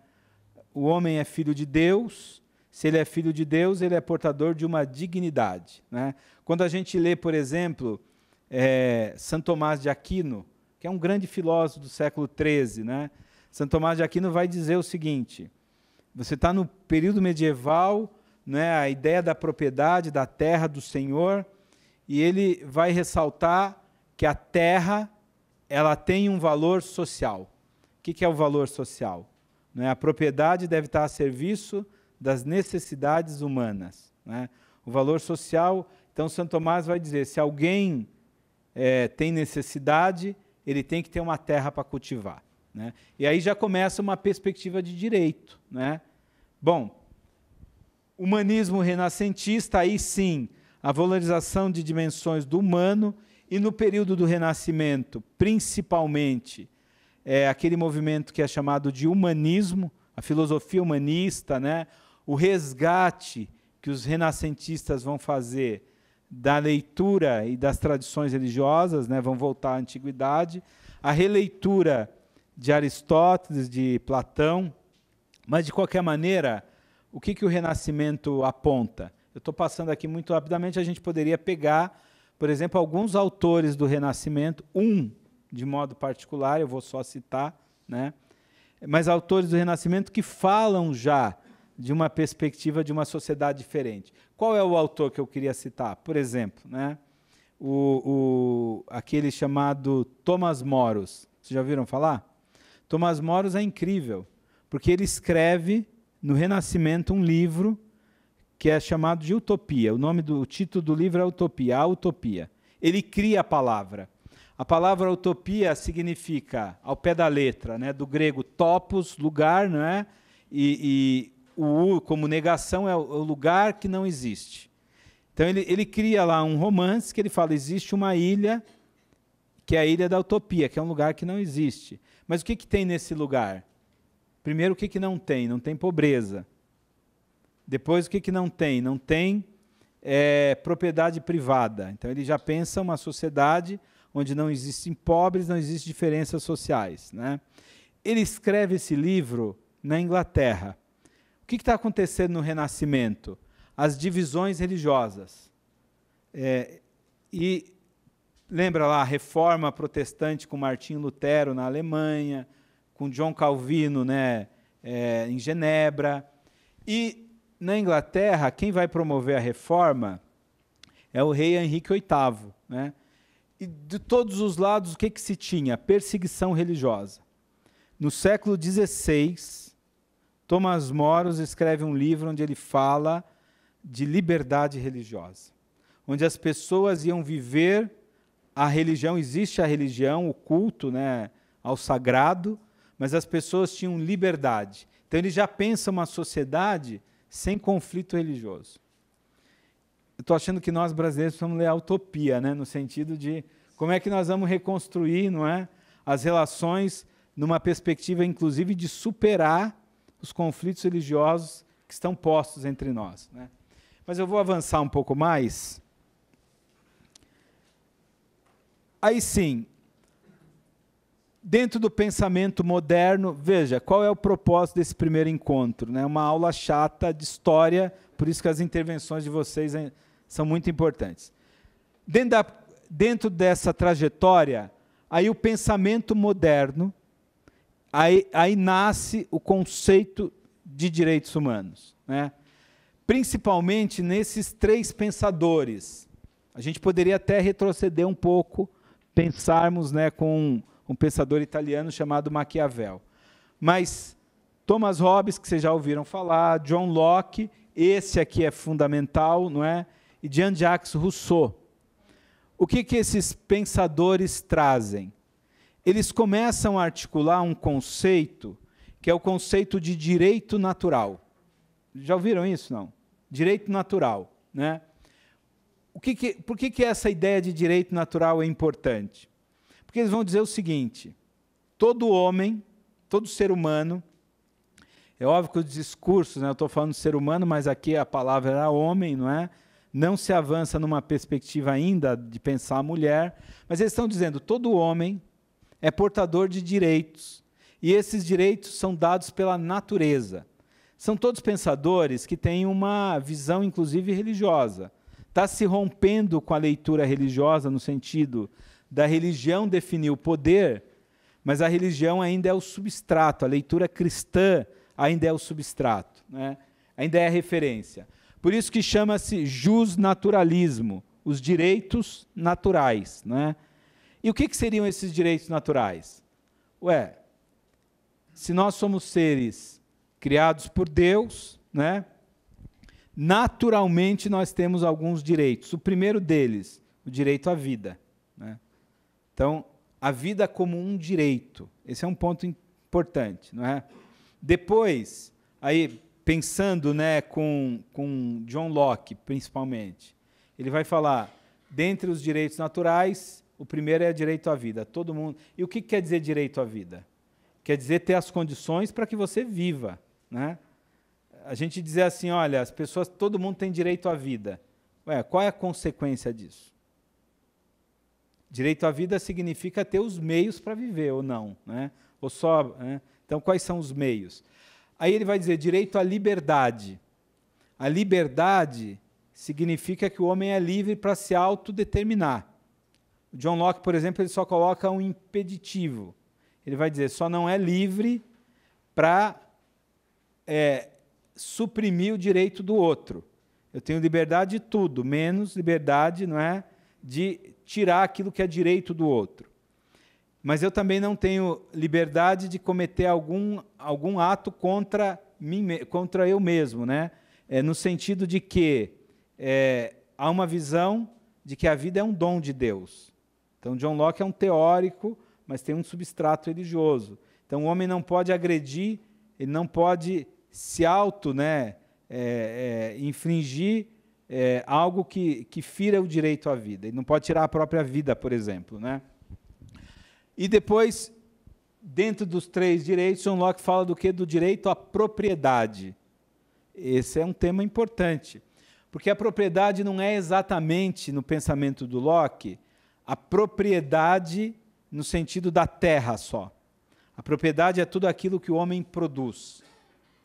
O homem é filho de Deus, se ele é filho de Deus, ele é portador de uma dignidade, né? Quando a gente lê, por exemplo, Santo Tomás de Aquino, que é um grande filósofo do século XIII, né? Santo Tomás de Aquino vai dizer o seguinte, você está no período medieval, né, a ideia da propriedade da terra do Senhor, e ele vai ressaltar que a terra ela tem um valor social. O que é o valor social? Né? A propriedade deve estar a serviço das necessidades humanas. Né? O valor social, então Santo Tomás vai dizer, se alguém tem necessidade, ele tem que ter uma terra para cultivar. Né? E aí já começa uma perspectiva de direito. Né? Bom, humanismo renascentista, aí sim, a valorização de dimensões do humano, e no período do Renascimento, principalmente, aquele movimento que é chamado de humanismo, a filosofia humanista, né? O resgate que os renascentistas vão fazer da leitura e das tradições religiosas, né? Vão voltar à antiguidade, a releitura de Aristóteles, de Platão, mas, de qualquer maneira, o que o Renascimento aponta? Eu estou passando aqui muito rapidamente, a gente poderia pegar, por exemplo, alguns autores do Renascimento, de modo particular, eu vou só citar, né? Mas autores do Renascimento que falam já de uma perspectiva de uma sociedade diferente. Qual é o autor que eu queria citar? Por exemplo, né? Aquele chamado Tomás Moros. Vocês já ouviram falar? Tomás Moros é incrível, porque ele escreve, no Renascimento, um livro que é chamado de Utopia. O título do livro é Utopia, a Utopia. Ele cria a palavra. A palavra utopia significa, ao pé da letra, né, do grego topos, lugar, não é? E o como negação é o lugar que não existe. Então ele cria lá um romance que ele fala, existe uma ilha, que é a Ilha da Utopia, que é um lugar que não existe. Mas o que tem nesse lugar? Primeiro, o que não tem? Não tem pobreza. Depois, o que não tem? Não tem propriedade privada. Então, ele já pensa uma sociedade onde não existem pobres, não existem diferenças sociais. Né? Ele escreve esse livro na Inglaterra. O que está acontecendo no Renascimento? As divisões religiosas. E lembra lá a Reforma Protestante com Martinho Lutero na Alemanha, com John Calvino, né, em Genebra. E na Inglaterra, quem vai promover a reforma é o rei Henrique VIII, né? E de todos os lados, o que se tinha? Perseguição religiosa. No século XVI, Thomas More escreve um livro onde ele fala de liberdade religiosa, onde as pessoas iam viver a religião, existe a religião, o culto, né, ao sagrado, mas as pessoas tinham liberdade. Então ele já pensa uma sociedade sem conflito religioso. Eu estou achando que nós brasileiros precisamos ler a Utopia, né, no sentido de como é que nós vamos reconstruir, não é, as relações numa perspectiva, inclusive, de superar os conflitos religiosos que estão postos entre nós, né? Mas eu vou avançar um pouco mais. Aí sim, dentro do pensamento moderno, veja, qual é o propósito desse primeiro encontro, né? Uma aula chata de história, por isso que as intervenções de vocês são muito importantes. Dentro dessa trajetória, aí o pensamento moderno, aí nasce o conceito de direitos humanos, né? Principalmente nesses três pensadores. A gente poderia até retroceder um pouco, pensarmos, né, com um pensador italiano chamado Maquiavel. Mas Thomas Hobbes, que vocês já ouviram falar, John Locke, esse aqui é fundamental, não é? E Jean-Jacques Rousseau. O que esses pensadores trazem? Eles começam a articular um conceito, que é o conceito de direito natural. Já ouviram isso, não? Direito natural, né? Por que essa ideia de direito natural é importante? Porque eles vão dizer o seguinte: todo homem, todo ser humano, é óbvio que os discursos, né, eu estou falando de ser humano, mas aqui a palavra era homem, não é? Não se avança numa perspectiva ainda de pensar a mulher, mas eles estão dizendo todo homem é portador de direitos, e esses direitos são dados pela natureza. São todos pensadores que têm uma visão, inclusive, religiosa. Está se rompendo com a leitura religiosa, no sentido da religião definir o poder, mas a religião ainda é o substrato, a leitura cristã ainda é o substrato, né? Ainda é a referência. Por isso que chama-se justnaturalismo, os direitos naturais, né? E o que seriam esses direitos naturais? Ué, se nós somos seres criados por Deus, né, naturalmente nós temos alguns direitos. O primeiro deles, o direito à vida, né? Então, a vida como um direito. Esse é um ponto importante, não é? Depois, aí pensando, né, com John Locke, principalmente, ele vai falar, dentre os direitos naturais, o primeiro é o direito à vida. Todo mundo. E o que quer dizer direito à vida? Quer dizer ter as condições para que você viva, né? A gente dizer assim, olha, as pessoas, todo mundo tem direito à vida. Ué, qual é a consequência disso? Direito à vida significa ter os meios para viver, ou não, né? Ou só, né? Então, quais são os meios? Aí ele vai dizer direito à liberdade. A liberdade significa que o homem é livre para se autodeterminar. O John Locke, por exemplo, ele só coloca um impeditivo. Ele vai dizer, só não é livre para suprimir o direito do outro. Eu tenho liberdade de tudo, menos liberdade, não é, de tirar aquilo que é direito do outro. Mas eu também não tenho liberdade de cometer algum ato contra eu mesmo, né? No sentido de que há uma visão de que a vida é um dom de Deus. Então, John Locke é um teórico, mas tem um substrato religioso. Então, o homem não pode agredir, ele não pode se infringir algo que fira o direito à vida. Ele não pode tirar a própria vida, por exemplo, né? E depois, dentro dos três direitos, John Locke fala do quê? Do direito à propriedade. Esse é um tema importante, porque a propriedade não é exatamente, no pensamento do Locke, a propriedade no sentido da terra só. A propriedade é tudo aquilo que o homem produz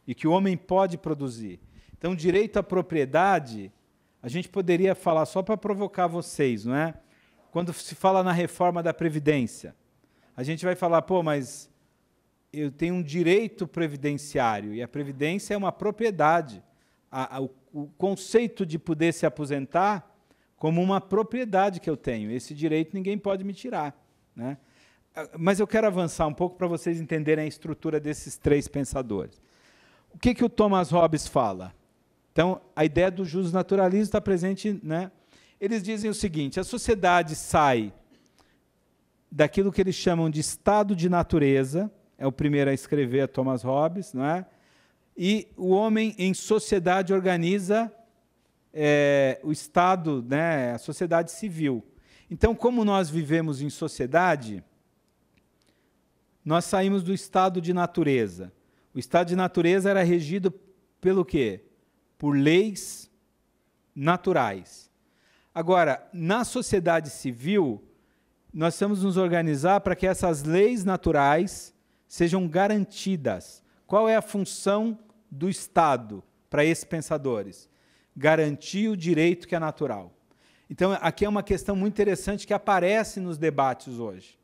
e que o homem pode produzir. Então, direito à propriedade, a gente poderia falar, só para provocar vocês, não é? Quando se fala na reforma da Previdência, a gente vai falar, pô, mas eu tenho um direito previdenciário, e a Previdência é uma propriedade. o conceito de poder se aposentar como uma propriedade que eu tenho. Esse direito ninguém pode me tirar, né? Mas eu quero avançar um pouco para vocês entenderem a estrutura desses três pensadores. O que o Thomas Hobbes fala? Então, a ideia do justnaturalismo está presente, né? Eles dizem o seguinte: a sociedade sai daquilo que eles chamam de estado de natureza, é o primeiro a escrever, Thomas Hobbes, não é? E o homem em sociedade organiza o Estado, né, a sociedade civil. Então, como nós vivemos em sociedade, nós saímos do estado de natureza. O estado de natureza era regido pelo quê? Por leis naturais. Agora, na sociedade civil, nós temos nos organizar para que essas leis naturais sejam garantidas. Qual é a função do Estado para esses pensadores? Garantir o direito que é natural. Então, aqui é uma questão muito interessante que aparece nos debates hoje.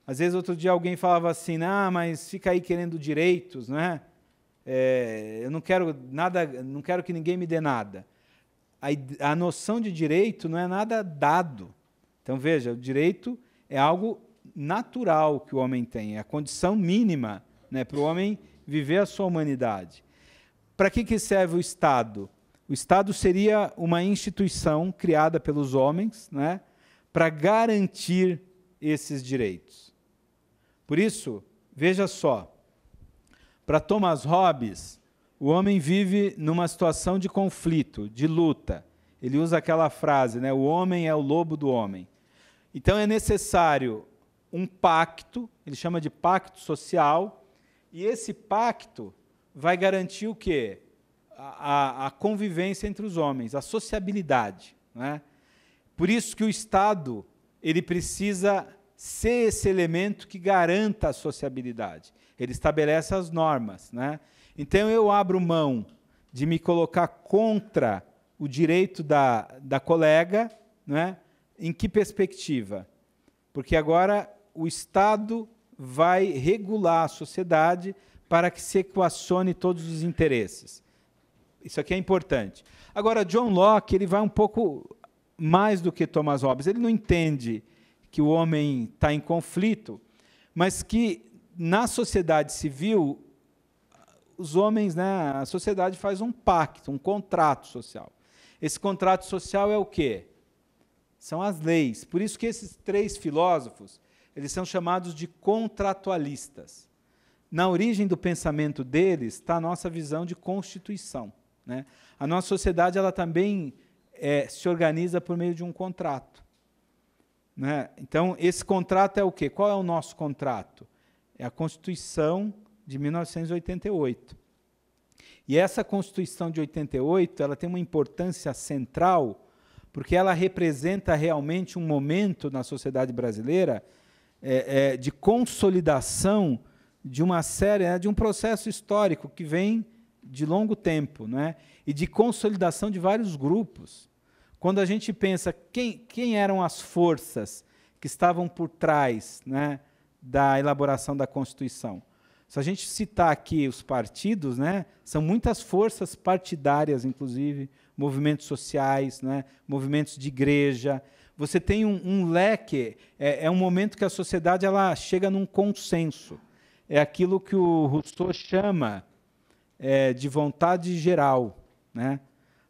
Às vezes, outro dia, alguém falava assim, mas fica aí querendo direitos, né? Eu não quero nada, não quero que ninguém me dê nada. A noção de direito não é nada dado. Então, veja, o direito é algo natural que o homem tem, é a condição mínima, né, para o homem viver a sua humanidade. Para que serve o Estado? O Estado seria uma instituição criada pelos homens, né, para garantir esses direitos. Por isso, veja só, para Thomas Hobbes, o homem vive numa situação de conflito, de luta. Ele usa aquela frase, né, o homem é o lobo do homem. Então é necessário um pacto, ele chama de pacto social, e esse pacto vai garantir o quê? A convivência entre os homens, a sociabilidade, né? Por isso que o Estado ele precisa ser esse elemento que garanta a sociabilidade. Ele estabelece as normas, né? Então eu abro mão de me colocar contra o direito da colega, né? Em que perspectiva? Porque agora o Estado vai regular a sociedade para que se equacione todos os interesses. Isso aqui é importante. Agora, John Locke ele vai um pouco mais do que Thomas Hobbes. Ele não entende que o homem está em conflito, mas que na sociedade civil, os homens, né, a sociedade faz um pacto, um contrato social. Esse contrato social é o quê? São as leis. Por isso que esses três filósofos, eles são chamados de contratualistas. Na origem do pensamento deles está a nossa visão de constituição, né? A nossa sociedade ela também se organiza por meio de um contrato, né? Então, esse contrato é o quê? Qual é o nosso contrato? É a Constituição de 1988. E essa Constituição de 88 ela tem uma importância central, porque ela representa realmente um momento na sociedade brasileira de consolidação de uma série, de um processo histórico que vem de longo tempo, né? E de consolidação de vários grupos. Quando a gente pensa quem eram as forças que estavam por trás, né, da elaboração da Constituição. Se a gente citar aqui os partidos, né, são muitas forças partidárias, inclusive, movimentos sociais, né, movimentos de igreja. Você tem um leque, é um momento que a sociedade ela chega num consenso. É aquilo que o Rousseau chama de vontade geral, né?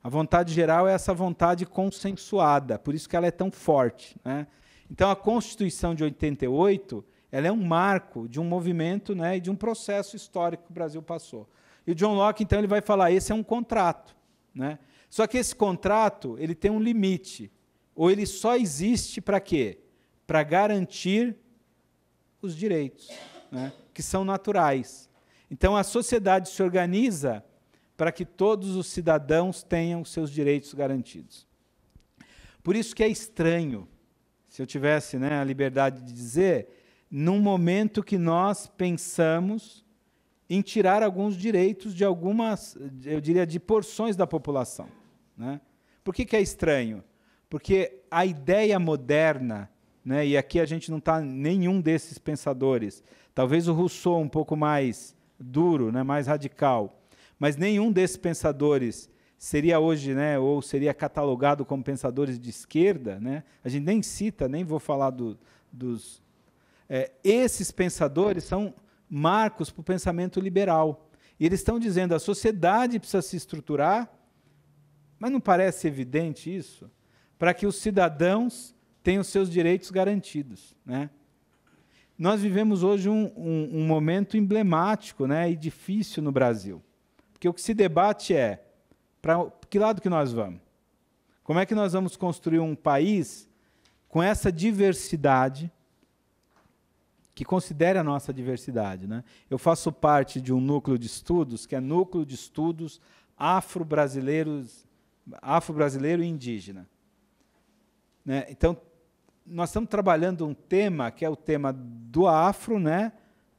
A vontade geral é essa vontade consensuada, por isso que ela é tão forte, né? Então, a Constituição de 88 ela é um marco de um movimento, né, e de um processo histórico que o Brasil passou. E o John Locke, então, ele vai falar, esse é um contrato, né? Só que esse contrato ele tem um limite, ou ele só existe para quê? Para garantir os direitos, né, que são naturais. Então, a sociedade se organiza para que todos os cidadãos tenham os seus direitos garantidos. Por isso que é estranho, se eu tivesse, né, a liberdade de dizer, num momento que nós pensamos em tirar alguns direitos de algumas, eu diria, de porções da população, né? Por que é estranho? Porque a ideia moderna, né, e aqui a gente não está nenhum desses pensadores, talvez o Rousseau um pouco mais duro, né, mais radical, mas nenhum desses pensadores seria hoje, né, ou seria catalogado como pensadores de esquerda, né? A gente nem cita, nem vou falar dos... esses pensadores são marcos para o pensamento liberal. E eles estão dizendo que a sociedade precisa se estruturar, mas não parece evidente isso? Para que os cidadãos tenham seus direitos garantidos, né? Nós vivemos hoje um momento emblemático, né, e difícil no Brasil. Porque o que se debate é, para que lado que nós vamos? Como é que nós vamos construir um país com essa diversidade, que considere a nossa diversidade, né? Eu faço parte de um núcleo de estudos, que é Núcleo de Estudos Afro-Brasileiro e Indígena, né? Então, nós estamos trabalhando um tema que é o tema do afro, né?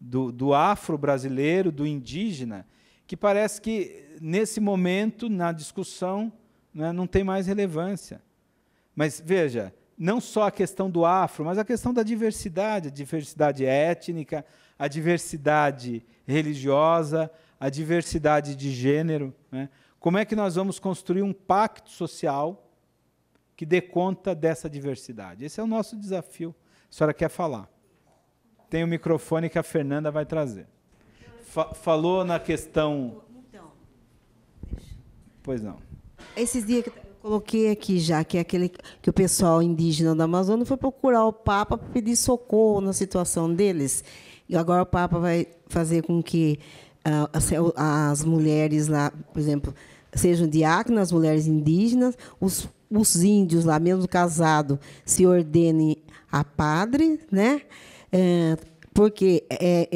do afro-brasileiro, do indígena, que parece que, nesse momento, na discussão, né, não tem mais relevância. Mas, veja, não só a questão do afro, mas a questão da diversidade, a diversidade étnica, a diversidade religiosa, a diversidade de gênero, né? Como é que nós vamos construir um pacto social que dê conta dessa diversidade? Esse é o nosso desafio. A senhora quer falar. Tem o microfone que a Fernanda vai trazer. Falou na questão... Então, Pois não. esses dias que eu coloquei aqui já, que é aquele que o pessoal indígena da Amazônia foi procurar o Papa para pedir socorro na situação deles. E agora o Papa vai fazer com que as mulheres lá, por exemplo, sejam diáconas, as mulheres indígenas, os índios lá, mesmo casados, se ordenem a padre, né? Porque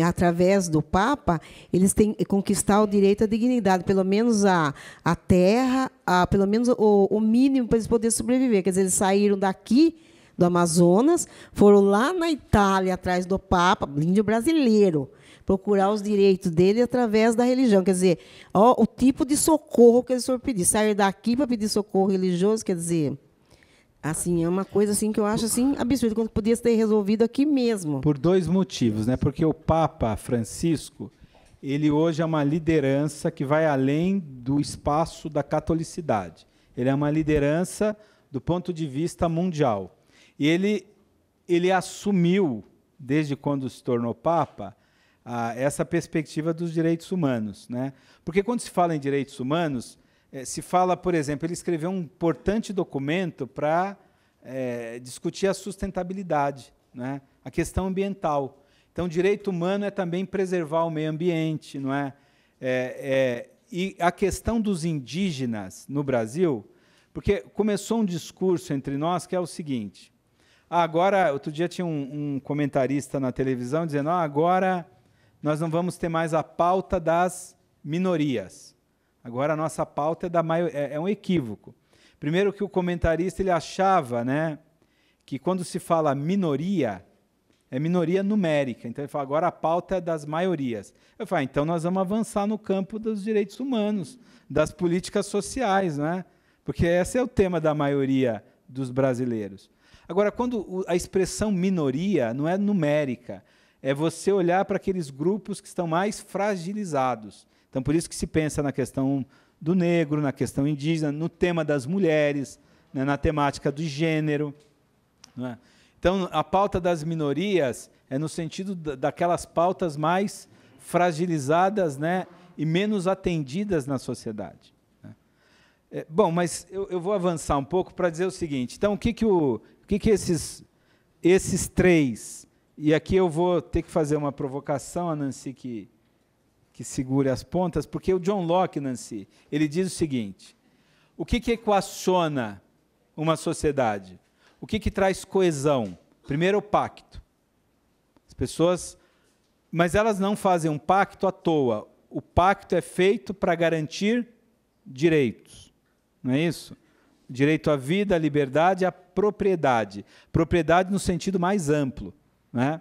através do Papa eles têm que conquistar o direito à dignidade, pelo menos a terra, pelo menos o mínimo para eles poderem sobreviver. Quer dizer, eles saíram daqui do Amazonas, foram lá na Itália atrás do Papa, índio brasileiro, procurar os direitos dele através da religião. Quer dizer, o tipo de socorro que eles foram pedir. Sair daqui para pedir socorro religioso, quer dizer, assim, é uma coisa assim que eu acho assim absurda, quando podia ter resolvido aqui mesmo. Por dois motivos, né? Porque o Papa Francisco, ele hoje é uma liderança que vai além do espaço da catolicidade. Ele é uma liderança do ponto de vista mundial. E ele assumiu, desde quando se tornou Papa, essa perspectiva dos direitos humanos, né? Porque quando se fala em direitos humanos, se fala, por exemplo, ele escreveu um importante documento para discutir a sustentabilidade, né? A questão ambiental. Então, o direito humano é também preservar o meio ambiente, não é? E a questão dos indígenas no Brasil, porque começou um discurso entre nós que é o seguinte: agora, outro dia tinha um comentarista na televisão dizendo, agora nós não vamos ter mais a pauta das minorias. Agora a nossa pauta é um equívoco. Primeiro que o comentarista ele achava, né, que quando se fala minoria, é minoria numérica. Então ele fala, agora a pauta é das maiorias. Eu falo, então nós vamos avançar no campo dos direitos humanos, das políticas sociais, né? Porque esse é o tema da maioria dos brasileiros. Agora, quando a expressão minoria não é numérica, é você olhar para aqueles grupos que estão mais fragilizados. Então, por isso que se pensa na questão do negro, na questão indígena, no tema das mulheres, né, na temática do gênero. Né? Então, a pauta das minorias é no sentido daquelas pautas mais fragilizadas, né, e menos atendidas na sociedade. Né? Bom, mas eu vou avançar um pouco para dizer o seguinte. Então, o que esses três... E aqui eu vou ter que fazer uma provocação, a Nancy que segure as pontas, porque o John Locke, Nancy, ele diz o seguinte: o que equaciona uma sociedade? O que traz coesão? Primeiro, o pacto. As pessoas... Mas elas não fazem um pacto à toa. O pacto é feito para garantir direitos. Não é isso? Direito à vida, à liberdade e à propriedade. Propriedade no sentido mais amplo. Né?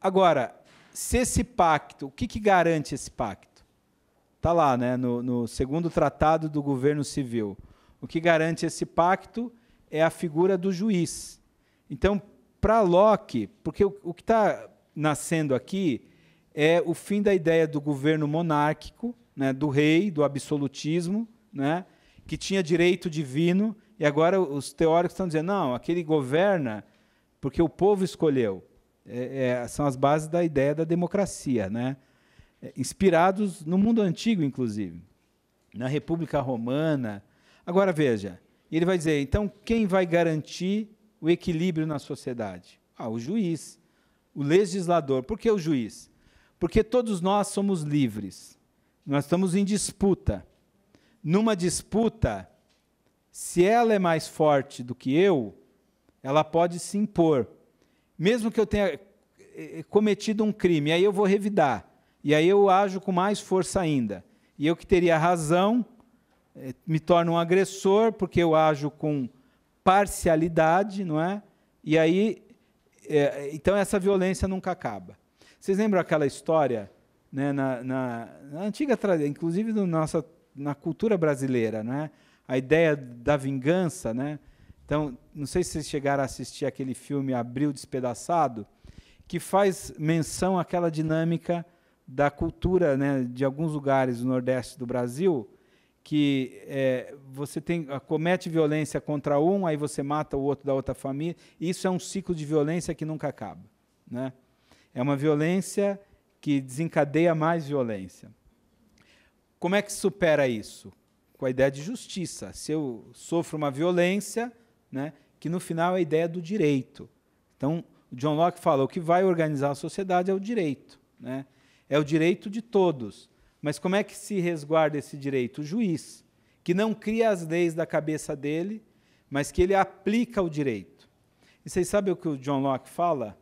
Agora, se esse pacto, o que garante esse pacto? Está lá, né, no segundo tratado do governo civil. O que garante esse pacto é a figura do juiz. Então, para Locke, porque o que está nascendo aqui é o fim da ideia do governo monárquico, né, do rei, do absolutismo, né, que tinha direito divino, e agora os teóricos estão dizendo, não, aquele governa porque o povo escolheu. São as bases da ideia da democracia, né, inspirados no mundo antigo, inclusive, na República Romana. Agora, veja, ele vai dizer, então, quem vai garantir o equilíbrio na sociedade? O juiz, o legislador. Por que o juiz? Porque todos nós somos livres. Nós estamos em disputa. Numa disputa, se ela é mais forte do que eu, ela pode se impor. Mesmo que eu tenha cometido um crime, aí eu vou revidar. E aí eu ajo com mais força ainda. E eu que teria razão, me torno um agressor, porque eu ajo com parcialidade, não é? E aí, então essa violência nunca acaba. Vocês lembram aquela história, né, na antiga, inclusive na cultura brasileira, não é? A ideia da vingança, né? Então, não sei se vocês chegaram a assistir aquele filme Abril Despedaçado, que faz menção àquela dinâmica da cultura, né, de alguns lugares do Nordeste do Brasil, que você comete violência contra um, aí você mata o outro da outra família, e isso é um ciclo de violência que nunca acaba, né? É uma violência que desencadeia mais violência. Como é que se supera isso? Com a ideia de justiça. Se eu sofro uma violência, né, que no final é a ideia do direito. Então, o John Locke fala, o que vai organizar a sociedade é o direito, né? É o direito de todos. Mas como é que se resguarda esse direito? O juiz, que não cria as leis da cabeça dele, mas que ele aplica o direito. E vocês sabem o que o John Locke fala?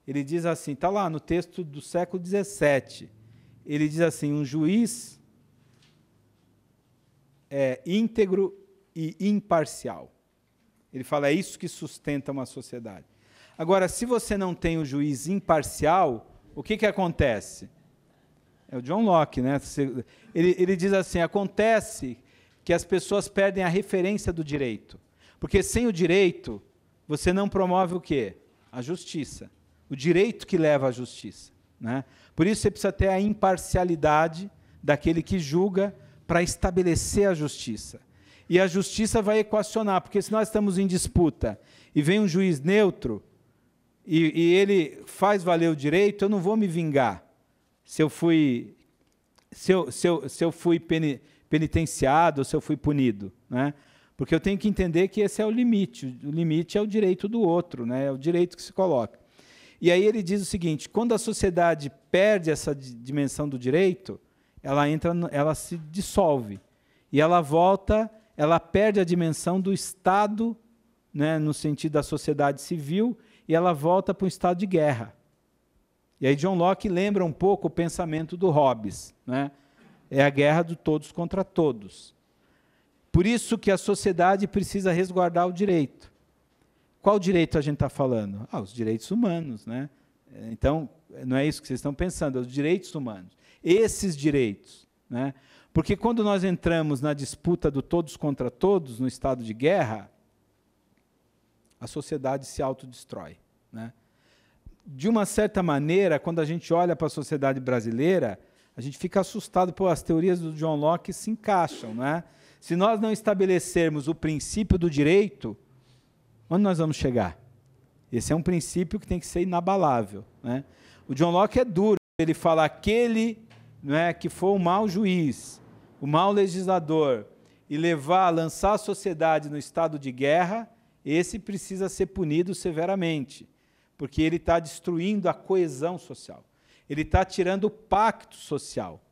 Ele diz assim, está lá no texto do século XVII, ele diz assim, um juiz é íntegro e imparcial. Ele fala, é isso que sustenta uma sociedade. Agora, se você não tem o juiz imparcial, o que acontece? É o John Locke, né? Ele diz assim, acontece que as pessoas perdem a referência do direito. Porque sem o direito, você não promove o quê? A justiça. O direito que leva à justiça, né? Por isso você precisa ter a imparcialidade daquele que julga para estabelecer a justiça. E a justiça vai equacionar, porque se nós estamos em disputa e vem um juiz neutro e ele faz valer o direito, eu não vou me vingar. Se eu fui penitenciado, ou se eu fui punido, né? Porque eu tenho que entender que esse é o limite. O limite é o direito do outro, né? É o direito que se coloca. E aí ele diz o seguinte, quando a sociedade perde essa dimensão do direito, ela se dissolve. E ela volta, ela perde a dimensão do Estado, né, no sentido da sociedade civil, e ela volta para um estado de guerra. E aí John Locke lembra um pouco o pensamento do Hobbes, né? É a guerra de todos contra todos. Por isso que a sociedade precisa resguardar o direito. Qual direito a gente está falando? Os direitos humanos, né? Então, não é isso que vocês estão pensando, é os direitos humanos. Esses direitos, né? Porque quando nós entramos na disputa do todos contra todos, no estado de guerra, a sociedade se autodestrói, né? De uma certa maneira, quando a gente olha para a sociedade brasileira, a gente fica assustado, as teorias do John Locke se encaixam, não é? Se nós não estabelecermos o princípio do direito, onde nós vamos chegar? Esse é um princípio que tem que ser inabalável, né? O John Locke é duro, ele fala, aquele, não é, que for o mau juiz, o mau legislador, e lançar a sociedade no estado de guerra, esse precisa ser punido severamente, porque ele está destruindo a coesão social. Ele está tirando o pacto social.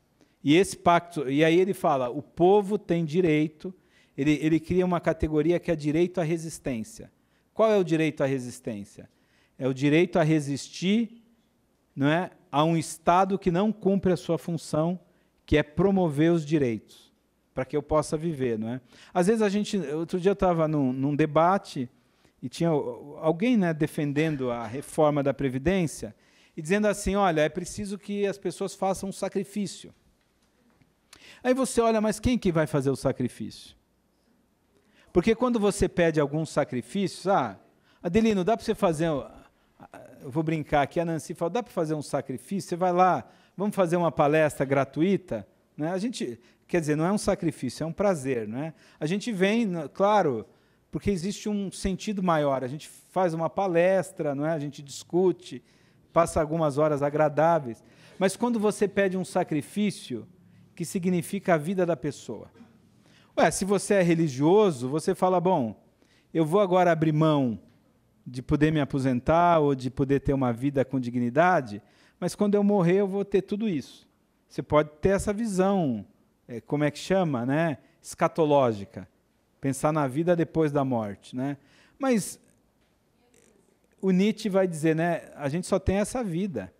E esse pacto, e aí ele fala, o povo tem direito, ele cria uma categoria que é direito à resistência. Qual é o direito à resistência? É o direito a resistir, não é, a um Estado que não cumpre a sua função, que é promover os direitos, para que eu possa viver, não é? Às vezes outro dia eu estava num debate, e tinha alguém, né, defendendo a reforma da Previdência, e dizendo assim, olha, é preciso que as pessoas façam um sacrifício. Aí você olha, mas quem que vai fazer o sacrifício? Porque quando você pede alguns sacrifícios, Adelino, dá para você fazer, eu vou brincar aqui, a Nancy fala, dá para fazer um sacrifício? Você vai lá, vamos fazer uma palestra gratuita, né? A gente, quer dizer, não é um sacrifício, é um prazer, né? A gente vem, claro, porque existe um sentido maior. A gente faz uma palestra, não é? A gente discute, passa algumas horas agradáveis. Mas quando você pede um sacrifício, que significa a vida da pessoa. Se você é religioso, você fala, bom, eu vou agora abrir mão de poder me aposentar ou de poder ter uma vida com dignidade, mas quando eu morrer eu vou ter tudo isso. Você pode ter essa visão, como é que chama, né? Escatológica. Pensar na vida depois da morte, né? Mas o Nietzsche vai dizer, né, a gente só tem essa vida,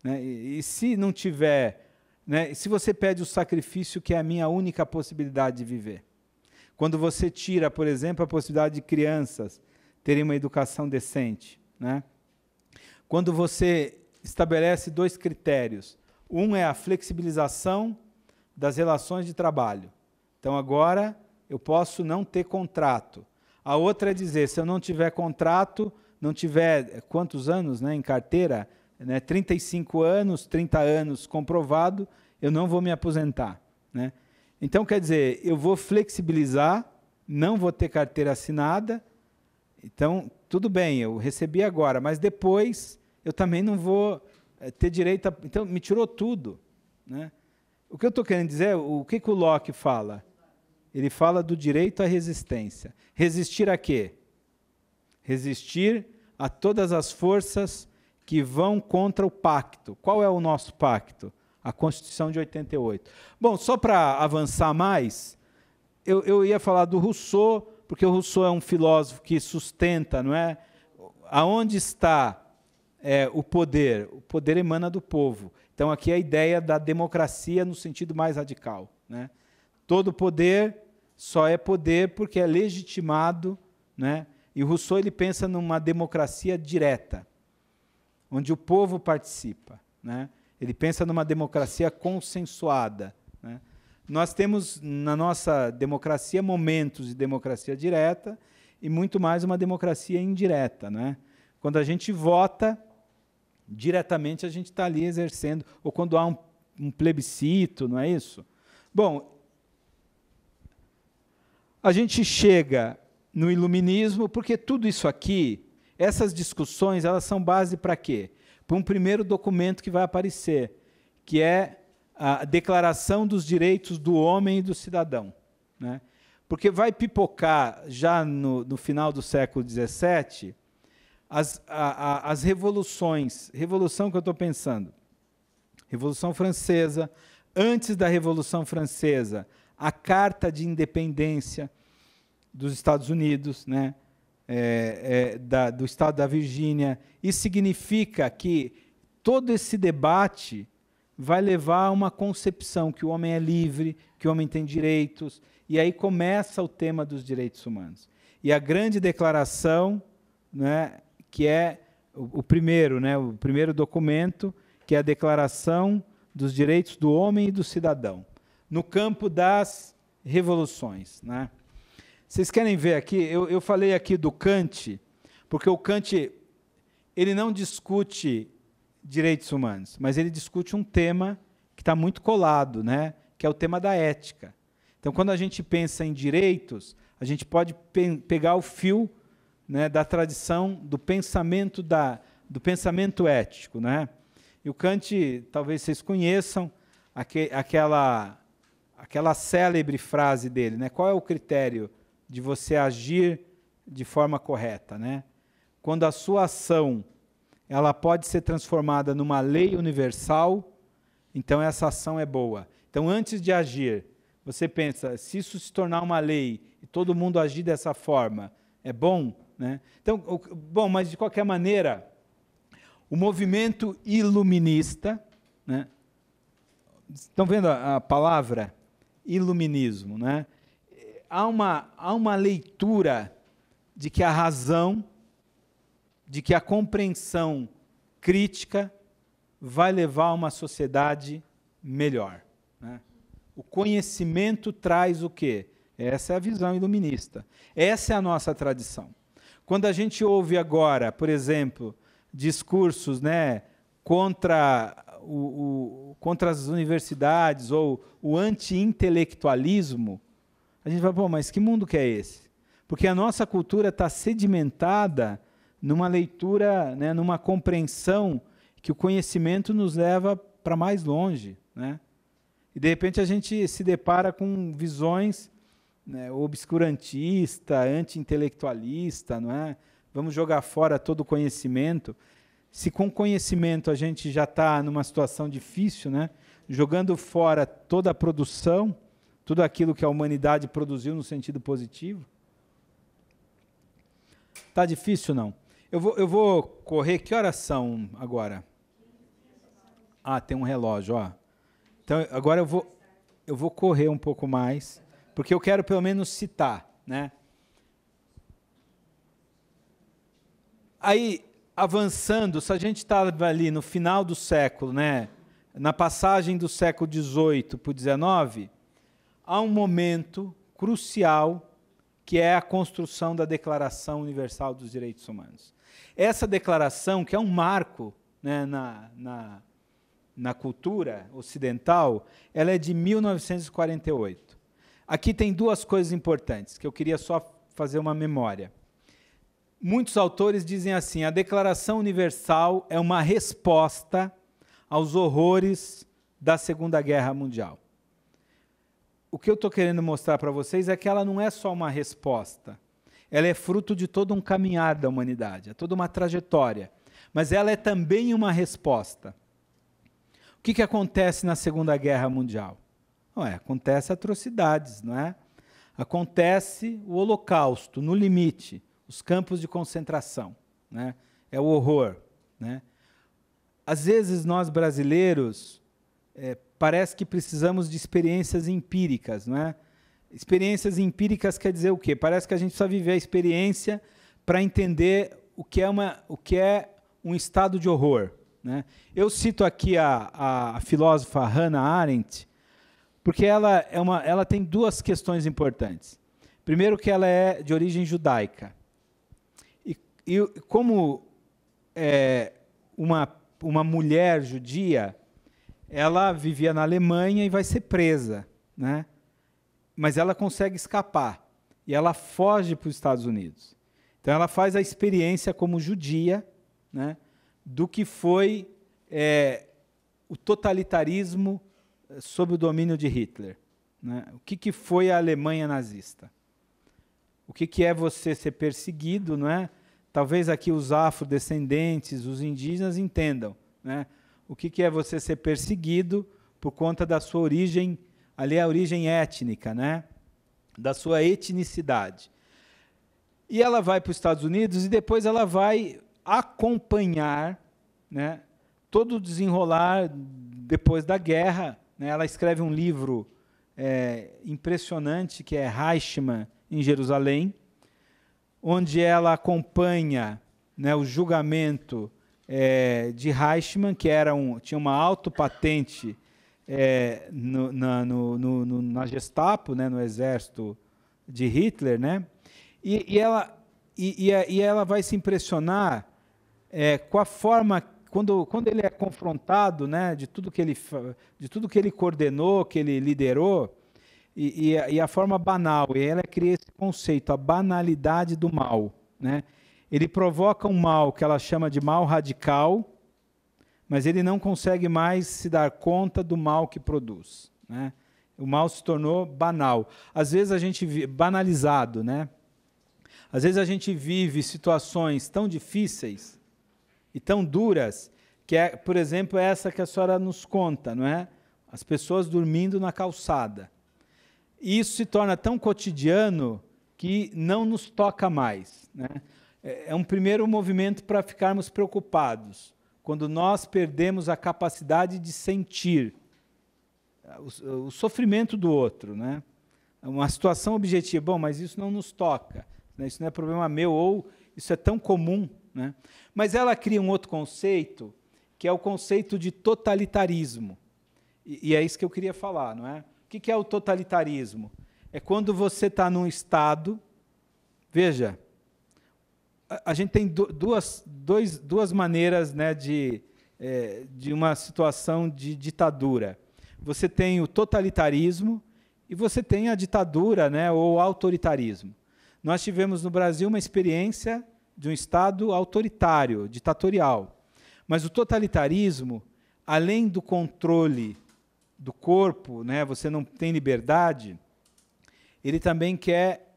né? E se não tiver, né, se você pede o sacrifício que é a minha única possibilidade de viver, quando você tira, por exemplo, a possibilidade de crianças terem uma educação decente, né? Quando você estabelece 2 critérios, um é a flexibilização das relações de trabalho. Então agora eu posso não ter contrato. A outra é dizer, se eu não tiver contrato, não tiver quantos anos, né, em carteira, né, 35 anos, 30 anos comprovado, eu não vou me aposentar, né? Então, quer dizer, eu vou flexibilizar, não vou ter carteira assinada, então, tudo bem, eu recebi agora, mas depois eu também não vou ter direito a... Então, me tirou tudo, né? O que eu estou querendo dizer, o que o Locke fala? Ele fala do direito à resistência. Resistir a quê? Resistir a todas as forças que vão contra o pacto. Qual é o nosso pacto? A Constituição de 88. Bom, só para avançar mais, eu ia falar do Rousseau, porque o Rousseau é um filósofo que sustenta, não é? Aonde está o poder? O poder emana do povo. Então, aqui é a ideia da democracia no sentido mais radical, né? Todo poder só é poder porque é legitimado, né? E o Rousseau ele pensa numa democracia direta, onde o povo participa, né? Ele pensa numa democracia consensuada, né? Nós temos na nossa democracia momentos de democracia direta e muito mais uma democracia indireta, né? Quando a gente vota, diretamente a gente está ali exercendo, ou quando há um plebiscito, não é isso? Bom, a gente chega no iluminismo, porque tudo isso aqui, essas discussões, elas são base para quê? Para um primeiro documento que vai aparecer, que é a Declaração dos Direitos do Homem e do Cidadão, né? Porque vai pipocar, já no final do século XVII, as revoluções. Revolução que eu estou pensando, Revolução Francesa, antes da Revolução Francesa, a Carta de Independência dos Estados Unidos, né? Do Estado da Virgínia. Isso significa que todo esse debate vai levar a uma concepção que o homem é livre, que o homem tem direitos, e aí começa o tema dos direitos humanos. E a grande declaração, né, que é o primeiro, né, o primeiro documento, que é a Declaração dos Direitos do Homem e do Cidadão, no campo das revoluções, né? Vocês querem ver aqui? Eu falei aqui do Kant, porque o Kant ele não discute direitos humanos, mas ele discute um tema que está muito colado, né? Que é o tema da ética. Então, quando a gente pensa em direitos, a gente pode pegar o fio, né, da tradição do pensamento ético, né? E o Kant, talvez vocês conheçam, aquela célebre frase dele, né? Qual é o critério de você agir de forma correta, né? Quando a sua ação ela pode ser transformada numa lei universal, então essa ação é boa. Então, antes de agir, você pensa, se isso se tornar uma lei e todo mundo agir dessa forma, é bom, né? Então, bom, mas de qualquer maneira, o movimento iluminista, né? Estão vendo a palavra iluminismo, né? Há uma leitura de que a razão, de que a compreensão crítica vai levar a uma sociedade melhor, né? O conhecimento traz o quê? Essa é a visão iluminista. Essa é a nossa tradição. Quando a gente ouve agora, por exemplo, discursos, né, contra contra as universidades ou o anti-intelectualismo, a gente vai, pô, mas que mundo que é esse? Porque a nossa cultura está sedimentada numa leitura, né, numa compreensão que o conhecimento nos leva para mais longe, né? E, de repente, a gente se depara com visões, né, obscurantista, anti-intelectualista, não é? Vamos jogar fora todo o conhecimento. Se com conhecimento a gente já está numa situação difícil, né, jogando fora toda a produção, tudo aquilo que a humanidade produziu no sentido positivo. Está difícil, não? Eu vou correr. Que horas são agora? Ah, tem um relógio, ó. Então, agora eu vou correr um pouco mais, porque eu quero pelo menos citar, né? Aí, avançando, se a gente estava ali no final do século, né, na passagem do século XVIII para o XIX, há um momento crucial que é a construção da Declaração Universal dos Direitos Humanos. Essa declaração, que é um marco, né, na cultura ocidental, ela é de 1948. Aqui tem duas coisas importantes, que eu queria só fazer uma memória. Muitos autores dizem assim: a Declaração Universal é uma resposta aos horrores da Segunda Guerra Mundial. O que eu estou querendo mostrar para vocês é que ela não é só uma resposta, ela é fruto de todo um caminhar da humanidade, é toda uma trajetória, mas ela é também uma resposta. O que acontece na Segunda Guerra Mundial? Acontece atrocidades, não é? Acontece o Holocausto, no limite, os campos de concentração, né? É o horror, né? Às vezes nós brasileiros parece que precisamos de experiências empíricas, não é? Experiências empíricas quer dizer o quê? Parece que a gente precisa viver a experiência para entender o que é um estado de horror, né? Eu cito aqui a filósofa Hannah Arendt, porque ela tem duas questões importantes. Primeiro, que ela é de origem judaica. E como uma mulher judia, ela vivia na Alemanha e vai ser presa, né? Mas ela consegue escapar, e ela foge para os Estados Unidos. Então, ela faz a experiência como judia, né, do que foi o totalitarismo sob o domínio de Hitler, né? O que foi a Alemanha nazista? O que é você ser perseguido, não é? Talvez aqui os afrodescendentes, os indígenas entendam, né? O que é você ser perseguido por conta da sua origem, ali é a origem étnica, né? Da sua etnicidade. E ela vai para os Estados Unidos e depois ela vai acompanhar, né, todo o desenrolar depois da guerra, né? Ela escreve um livro impressionante, que é Reichmann em Jerusalém, onde ela acompanha, né, o julgamento de Reichmann, que tinha uma autopatente na Gestapo, né, no exército de Hitler, né? E ela vai se impressionar com a forma, quando ele é confrontado, né, de tudo que ele coordenou, que ele liderou, e a forma banal, e ela cria esse conceito, a banalidade do mal, né? Ele provoca um mal que ela chama de mal radical, mas ele não consegue mais se dar conta do mal que produz, né? O mal se tornou banal. Às vezes a gente banalizado, né? Às vezes a gente vive situações tão difíceis e tão duras, que é, por exemplo, essa que a senhora nos conta, não é? As pessoas dormindo na calçada. E isso se torna tão cotidiano que não nos toca mais, né? É um primeiro movimento para ficarmos preocupados, quando nós perdemos a capacidade de sentir o sofrimento do outro, né? Uma situação objetiva, bom, mas isso não nos toca, né? Isso não é problema meu, ou isso é tão comum, né? Mas ela cria um outro conceito, que é o conceito de totalitarismo. E é isso que eu queria falar, não é? O que é o totalitarismo? É quando você está num estado, veja, a gente tem duas maneiras, né, de de uma situação de ditadura. Você tem o totalitarismo e você tem a ditadura, né, ou autoritarismo. Nós tivemos no Brasil uma experiência de um Estado autoritário, ditatorial. Mas o totalitarismo, além do controle do corpo, né, você não tem liberdade, ele também quer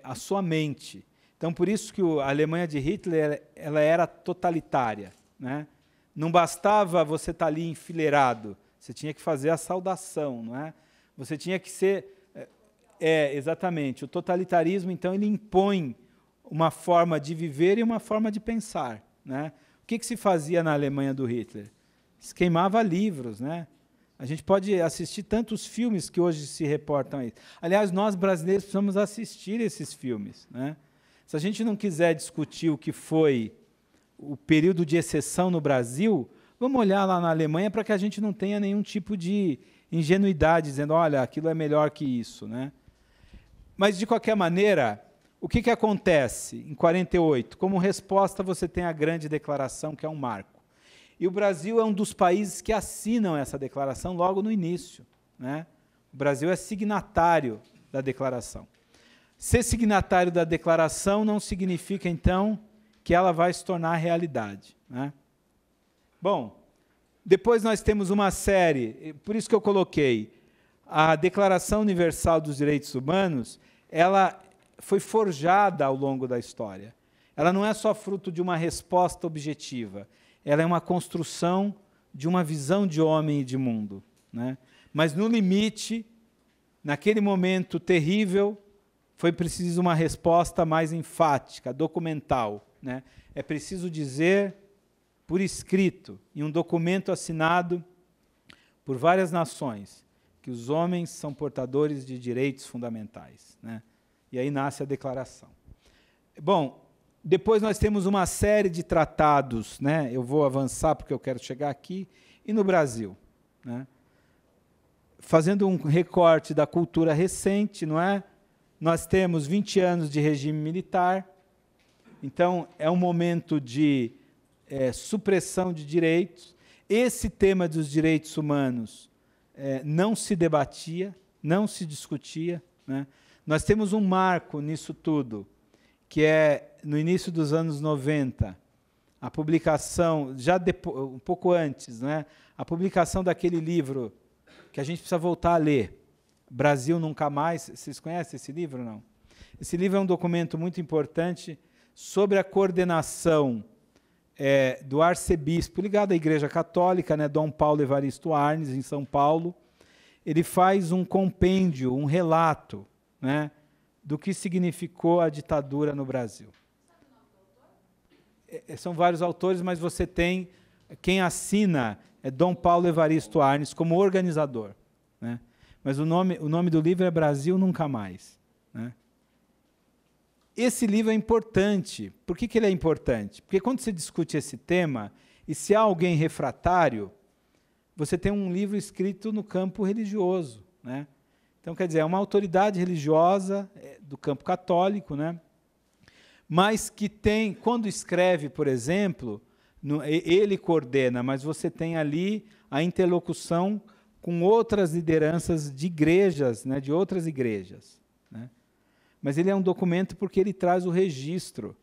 a sua mente. Então, por isso que a Alemanha de Hitler ela era totalitária, né? Não bastava você estar ali enfileirado, você tinha que fazer a saudação, não é? Você tinha que ser... exatamente. O totalitarismo, então, ele impõe uma forma de viver e uma forma de pensar, né? O que se fazia na Alemanha do Hitler? Se queimava livros, né? A gente pode assistir tantos filmes que hoje se reportam a isso. Aliás, nós brasileiros precisamos assistir esses filmes, né? Se a gente não quiser discutir o que foi o período de exceção no Brasil, vamos olhar lá na Alemanha para que a gente não tenha nenhum tipo de ingenuidade, dizendo, olha, aquilo é melhor que isso, né? Mas, de qualquer maneira, o que acontece em 48? Como resposta, você tem a Grande Declaração, que é um marco. E o Brasil é um dos países que assinam essa declaração logo no início, né? O Brasil é signatário da declaração. Ser signatário da declaração não significa, então, que ela vai se tornar realidade, né? Bom, depois nós temos uma série, por isso que eu coloquei, a Declaração Universal dos Direitos Humanos, ela foi forjada ao longo da história. Ela não é só fruto de uma resposta objetiva, ela é uma construção de uma visão de homem e de mundo, né? Mas, no limite, naquele momento terrível, foi preciso uma resposta mais enfática, documental, né? É preciso dizer, por escrito, em um documento assinado por várias nações, que os homens são portadores de direitos fundamentais, né? E aí nasce a declaração. Bom, depois nós temos uma série de tratados, né? Eu vou avançar porque eu quero chegar aqui, e no Brasil, né? Fazendo um recorte da cultura recente, não é? Nós temos 20 anos de regime militar, então é um momento de supressão de direitos. Esse tema dos direitos humanos não se debatia, não se discutia, né? Nós temos um marco nisso tudo, que é, no início dos anos 90, a publicação, um pouco antes, né, a publicação daquele livro que a gente precisa voltar a ler, Brasil Nunca Mais. Vocês conhecem esse livro, não? Esse livro é um documento muito importante sobre a coordenação do arcebispo ligado à Igreja Católica, né, Dom Paulo Evaristo Arnes, em São Paulo. Ele faz um compêndio, um relato, né, do que significou a ditadura no Brasil. São vários autores, mas você tem, quem assina é Dom Paulo Evaristo Arnes como organizador, né? Mas o nome do livro é Brasil Nunca Mais, né? Esse livro é importante. Por que ele é importante? Porque quando você discute esse tema, e se há alguém refratário, você tem um livro escrito no campo religioso, né? Então, quer dizer, é uma autoridade religiosa do campo católico, né? Mas que tem, quando escreve, por exemplo, ele coordena, mas você tem ali a interlocução com outras lideranças de igrejas, né, de outras igrejas, né? Mas ele é um documento porque ele traz o registro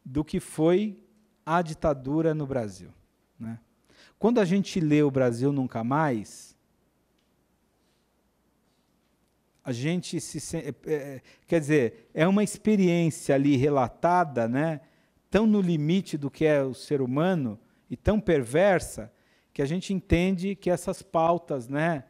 do que foi a ditadura no Brasil, né? Quando a gente lê o Brasil Nunca Mais, a gente quer dizer, é uma experiência ali relatada, né, tão no limite do que é o ser humano e tão perversa, que a gente entende que essas pautas, né,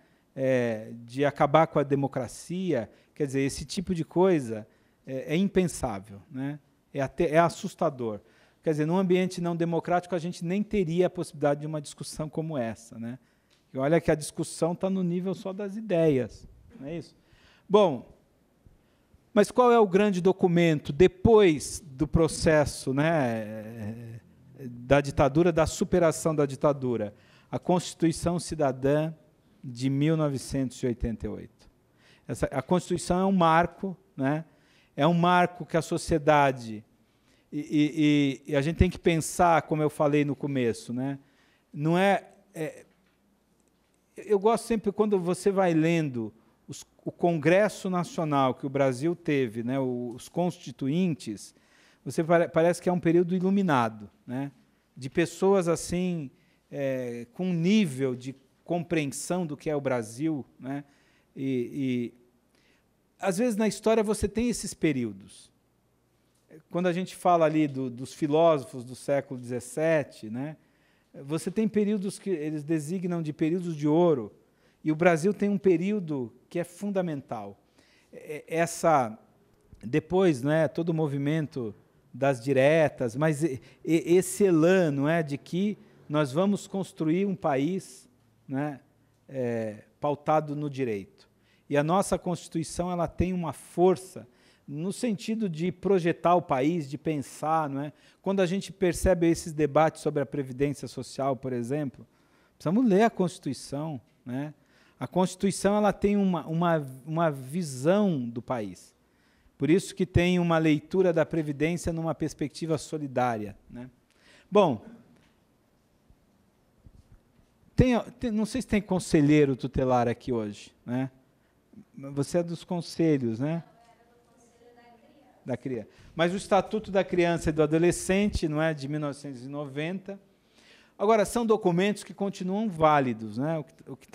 de acabar com a democracia, quer dizer, esse tipo de coisa é impensável, né? É assustador. Quer dizer, num ambiente não democrático, a gente nem teria a possibilidade de uma discussão como essa, né? E olha que a discussão está no nível só das ideias, não é isso? Bom, mas qual é o grande documento depois do processo, né, da ditadura, da superação da ditadura? A Constituição Cidadã de 1988. A Constituição é um marco, né? É um marco que a sociedade... E a gente tem que pensar, como eu falei no começo, né? não é, eu gosto sempre, quando você vai lendo o Congresso Nacional que o Brasil teve, né, os constituintes, você parece que é um período iluminado, né, de pessoas assim, com um nível de compreensão do que é o Brasil, né, e às vezes na história você tem esses períodos. Quando a gente fala ali dos filósofos do século XVII, né, você tem períodos que eles designam de períodos de ouro, e o Brasil tem um período que é fundamental. Depois, né, todo o movimento das diretas, mas esse elan, não é, de que nós vamos construir um país, né, pautado no direito. E a nossa Constituição ela tem uma força no sentido de projetar o país, de pensar, não é? Quando a gente percebe esses debates sobre a Previdência Social, por exemplo, precisamos ler a Constituição, né? A Constituição ela tem uma visão do país. Por isso que tem uma leitura da Previdência numa perspectiva solidária, né? Bom, não sei se tem conselheiro tutelar aqui hoje, né? Você é dos conselhos, né? Da criança. Mas o Estatuto da Criança e do Adolescente, não é, de 1990. Agora, são documentos que continuam válidos, né? O que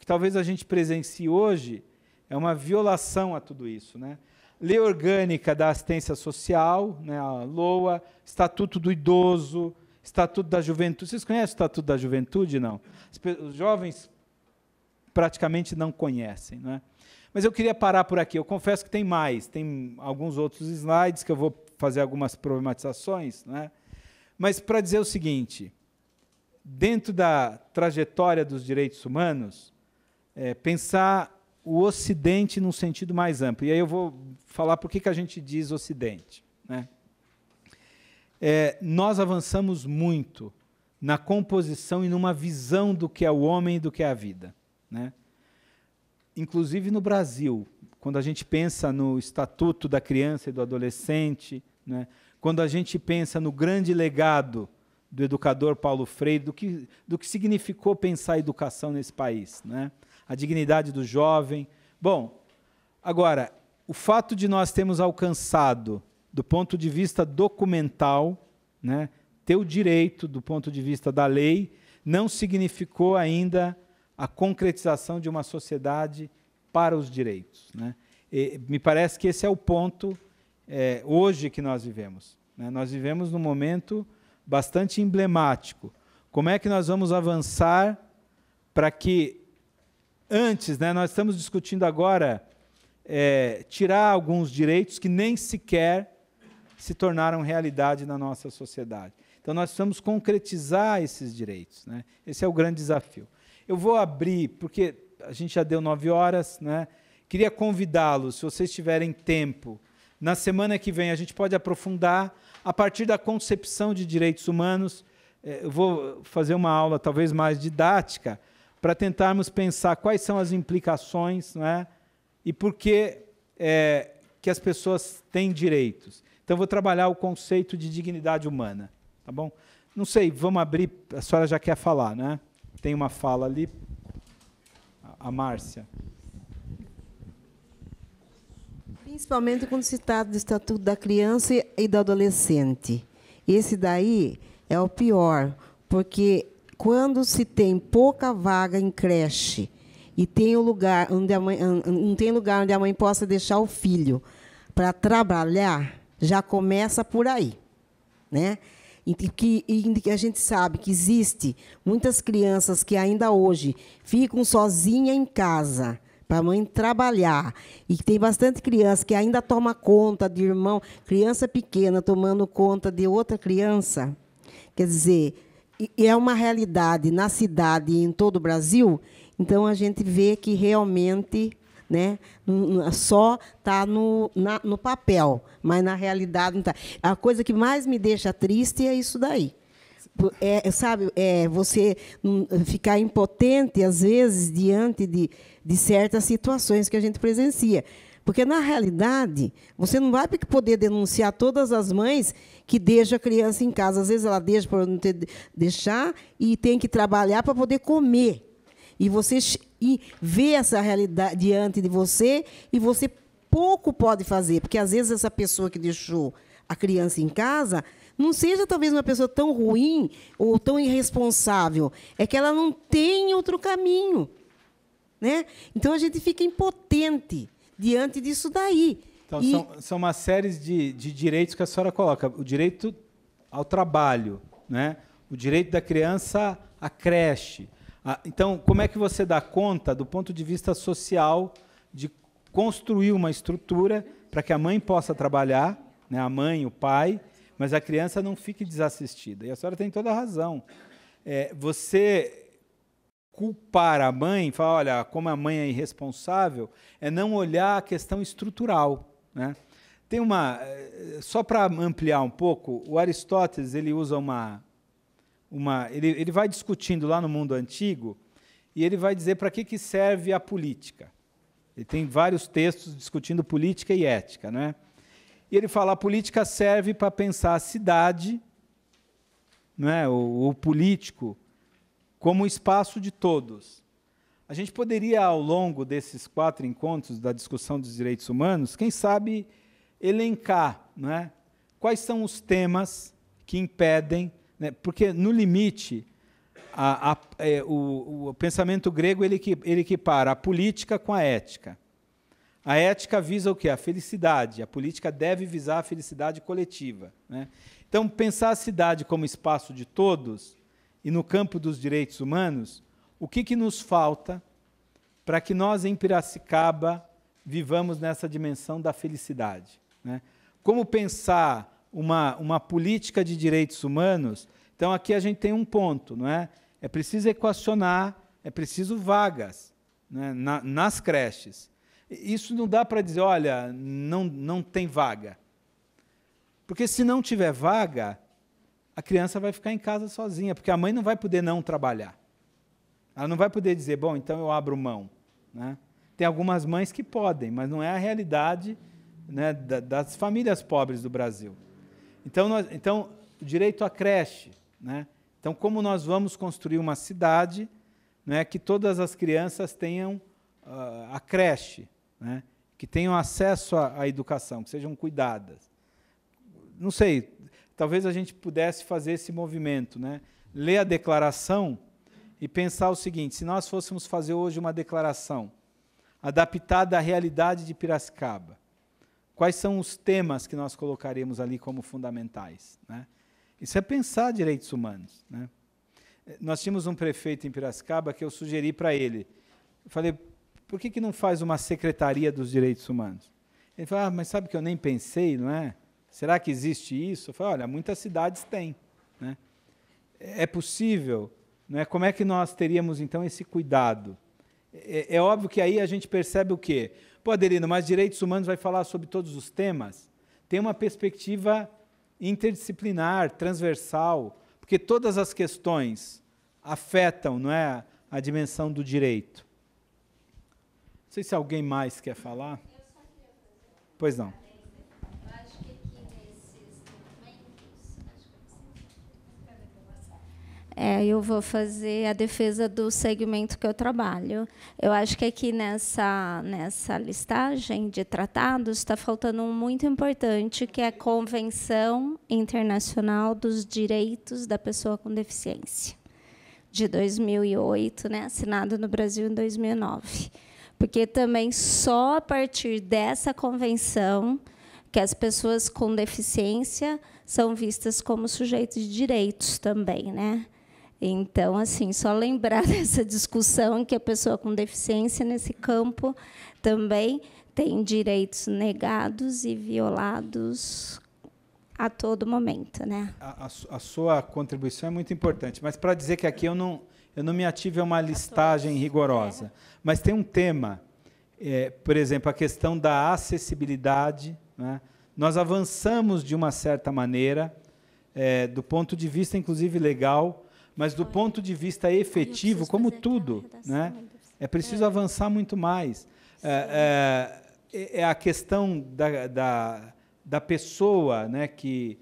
talvez a gente presencie hoje é uma violação a tudo isso, né? Lei Orgânica da Assistência Social, né, a LOA, Estatuto do Idoso, Estatuto da Juventude. Vocês conhecem o Estatuto da Juventude? Não. Os jovens praticamente não conhecem, né? Mas eu queria parar por aqui. Eu confesso que tem mais, tem alguns outros slides que eu vou fazer algumas problematizações, né? Mas para dizer o seguinte, dentro da trajetória dos direitos humanos, pensar o Ocidente num sentido mais amplo. E aí eu vou falar por que a gente diz Ocidente, né? Nós avançamos muito na composição e numa visão do que é o homem e do que é a vida, né? Inclusive no Brasil, quando a gente pensa no Estatuto da Criança e do Adolescente, né, quando a gente pensa no grande legado do educador Paulo Freire, do que significou pensar a educação nesse país, né, a dignidade do jovem. Bom, agora, o fato de nós termos alcançado, do ponto de vista documental, né, ter o direito, do ponto de vista da lei, não significou ainda a concretização de uma sociedade para os direitos, né? Me parece que esse é o ponto hoje que nós vivemos, né? Nós vivemos num momento bastante emblemático. Como é que nós vamos avançar para que, antes, né, nós estamos discutindo agora tirar alguns direitos que nem sequer se tornaram realidade na nossa sociedade. Então, nós precisamos concretizar esses direitos, né? Esse é o grande desafio. Eu vou abrir, porque a gente já deu 9 horas, né? Queria convidá-los, se vocês tiverem tempo, na semana que vem a gente pode aprofundar a partir da concepção de direitos humanos. Eu vou fazer uma aula talvez mais didática para tentarmos pensar quais são as implicações, né? E por que as pessoas têm direitos. Então, eu vou trabalhar o conceito de dignidade humana, tá bom? Não sei, vamos abrir, a senhora já quer falar, né? Tem uma fala ali, a Márcia. Principalmente quando se trata do Estatuto da Criança e do Adolescente. Esse daí é o pior, porque quando se tem pouca vaga em creche e tem um lugar onde não tem lugar onde a mãe possa deixar o filho para trabalhar, já começa por aí, né? E que a gente sabe que existe muitas crianças que ainda hoje ficam sozinhas em casa para a mãe trabalhar, e tem bastante criança que ainda toma conta de irmão, criança pequena tomando conta de outra criança. Quer dizer, é uma realidade na cidade e em todo o Brasil. Então, a gente vê que realmente, né, só está no papel, mas na realidade não está. A coisa que mais me deixa triste é isso daí. Sabe, você ficar impotente, às vezes, diante de certas situações que a gente presencia. Porque, na realidade, você não vai poder denunciar todas as mães que deixam a criança em casa. Às vezes, ela deixa para não deixar e tem que trabalhar para poder comer. E você vê essa realidade diante de você e você pouco pode fazer. Porque, às vezes, essa pessoa que deixou a criança em casa não seja, talvez, uma pessoa tão ruim ou tão irresponsável. É que ela não tem outro caminho. Né? Então, a gente fica impotente diante disso daí. Então, são uma série de direitos que a senhora coloca. O direito ao trabalho, né? O direito da criança à creche. Então, como é que você dá conta, do ponto de vista social, de construir uma estrutura para que a mãe possa trabalhar, né? A mãe, o pai, mas a criança não fique desassistida? E a senhora tem toda a razão. Você culpar a mãe, falar, olha, como a mãe é irresponsável, é não olhar a questão estrutural, né? Tem só para ampliar um pouco, o Aristóteles ele usa ele vai discutindo lá no mundo antigo e ele vai dizer para que serve a política. Ele tem vários textos discutindo política e ética, né? E ele fala, a política serve para pensar a cidade, né, o político, como espaço de todos. A gente poderia, ao longo desses 4 encontros da discussão dos direitos humanos, quem sabe elencar, né, quais são os temas que impedem, né, porque, no limite, o pensamento grego ele equipara a política com a ética. A ética visa o quê? A felicidade. A política deve visar a felicidade coletiva, né? Então, pensar a cidade como espaço de todos, e no campo dos direitos humanos, o que nos falta para que nós, em Piracicaba, vivamos nessa dimensão da felicidade, né? Como pensar uma política de direitos humanos? Então, aqui a gente tem um ponto, não é? É preciso equacionar, é preciso vagas, né, nas creches. Isso não dá para dizer, olha, não tem vaga. Porque, se não tiver vaga, a criança vai ficar em casa sozinha, porque a mãe não vai poder não trabalhar. Ela não vai poder dizer, bom, então eu abro mão, né? Tem algumas mães que podem, mas não é a realidade, né, das famílias pobres do Brasil. Então, o direito à creche, né? Então, como nós vamos construir uma cidade, né, que todas as crianças tenham a creche, né, que tenham acesso à educação, que sejam cuidadas. Não sei, talvez a gente pudesse fazer esse movimento, né? Ler a declaração e pensar o seguinte, se nós fôssemos fazer hoje uma declaração adaptada à realidade de Piracicaba, quais são os temas que nós colocaríamos ali como fundamentais, né? Isso é pensar direitos humanos, né? Nós tínhamos um prefeito em Piracicaba que eu sugeri para ele. Eu falei, por que não faz uma secretaria dos direitos humanos? Ele falou, mas sabe que eu nem pensei, não é? Será que existe isso? Eu falei, olha, muitas cidades têm, né? É possível, não é? Como é que nós teríamos, então, esse cuidado? É óbvio que aí a gente percebe o quê? Pô, Adelino, mas direitos humanos vai falar sobre todos os temas? Tem uma perspectiva interdisciplinar, transversal, porque todas as questões afetam, não é, a dimensão do direito. Não sei se alguém mais quer falar. Eu só queria fazer. Pois não. Eu acho que aqui nesses documentos, eu vou fazer a defesa do segmento que eu trabalho. Eu acho que aqui nessa listagem de tratados está faltando um muito importante, que é a Convenção Internacional dos Direitos da Pessoa com Deficiência, de 2008, né, assinado no Brasil em 2009. Porque também só a partir dessa convenção que as pessoas com deficiência são vistas como sujeitos de direitos também, né? Então, assim, só lembrar dessa discussão que a pessoa com deficiência nesse campo também tem direitos negados e violados a todo momento, né? A sua contribuição é muito importante, mas para dizer que aqui eu não me ative a uma listagem rigorosa. Mas tem um tema, por exemplo, a questão da acessibilidade, né? Nós avançamos de uma certa maneira, do ponto de vista, inclusive, legal, mas do ponto de vista efetivo, como tudo, né? É preciso avançar muito mais. é a questão da pessoa, né, que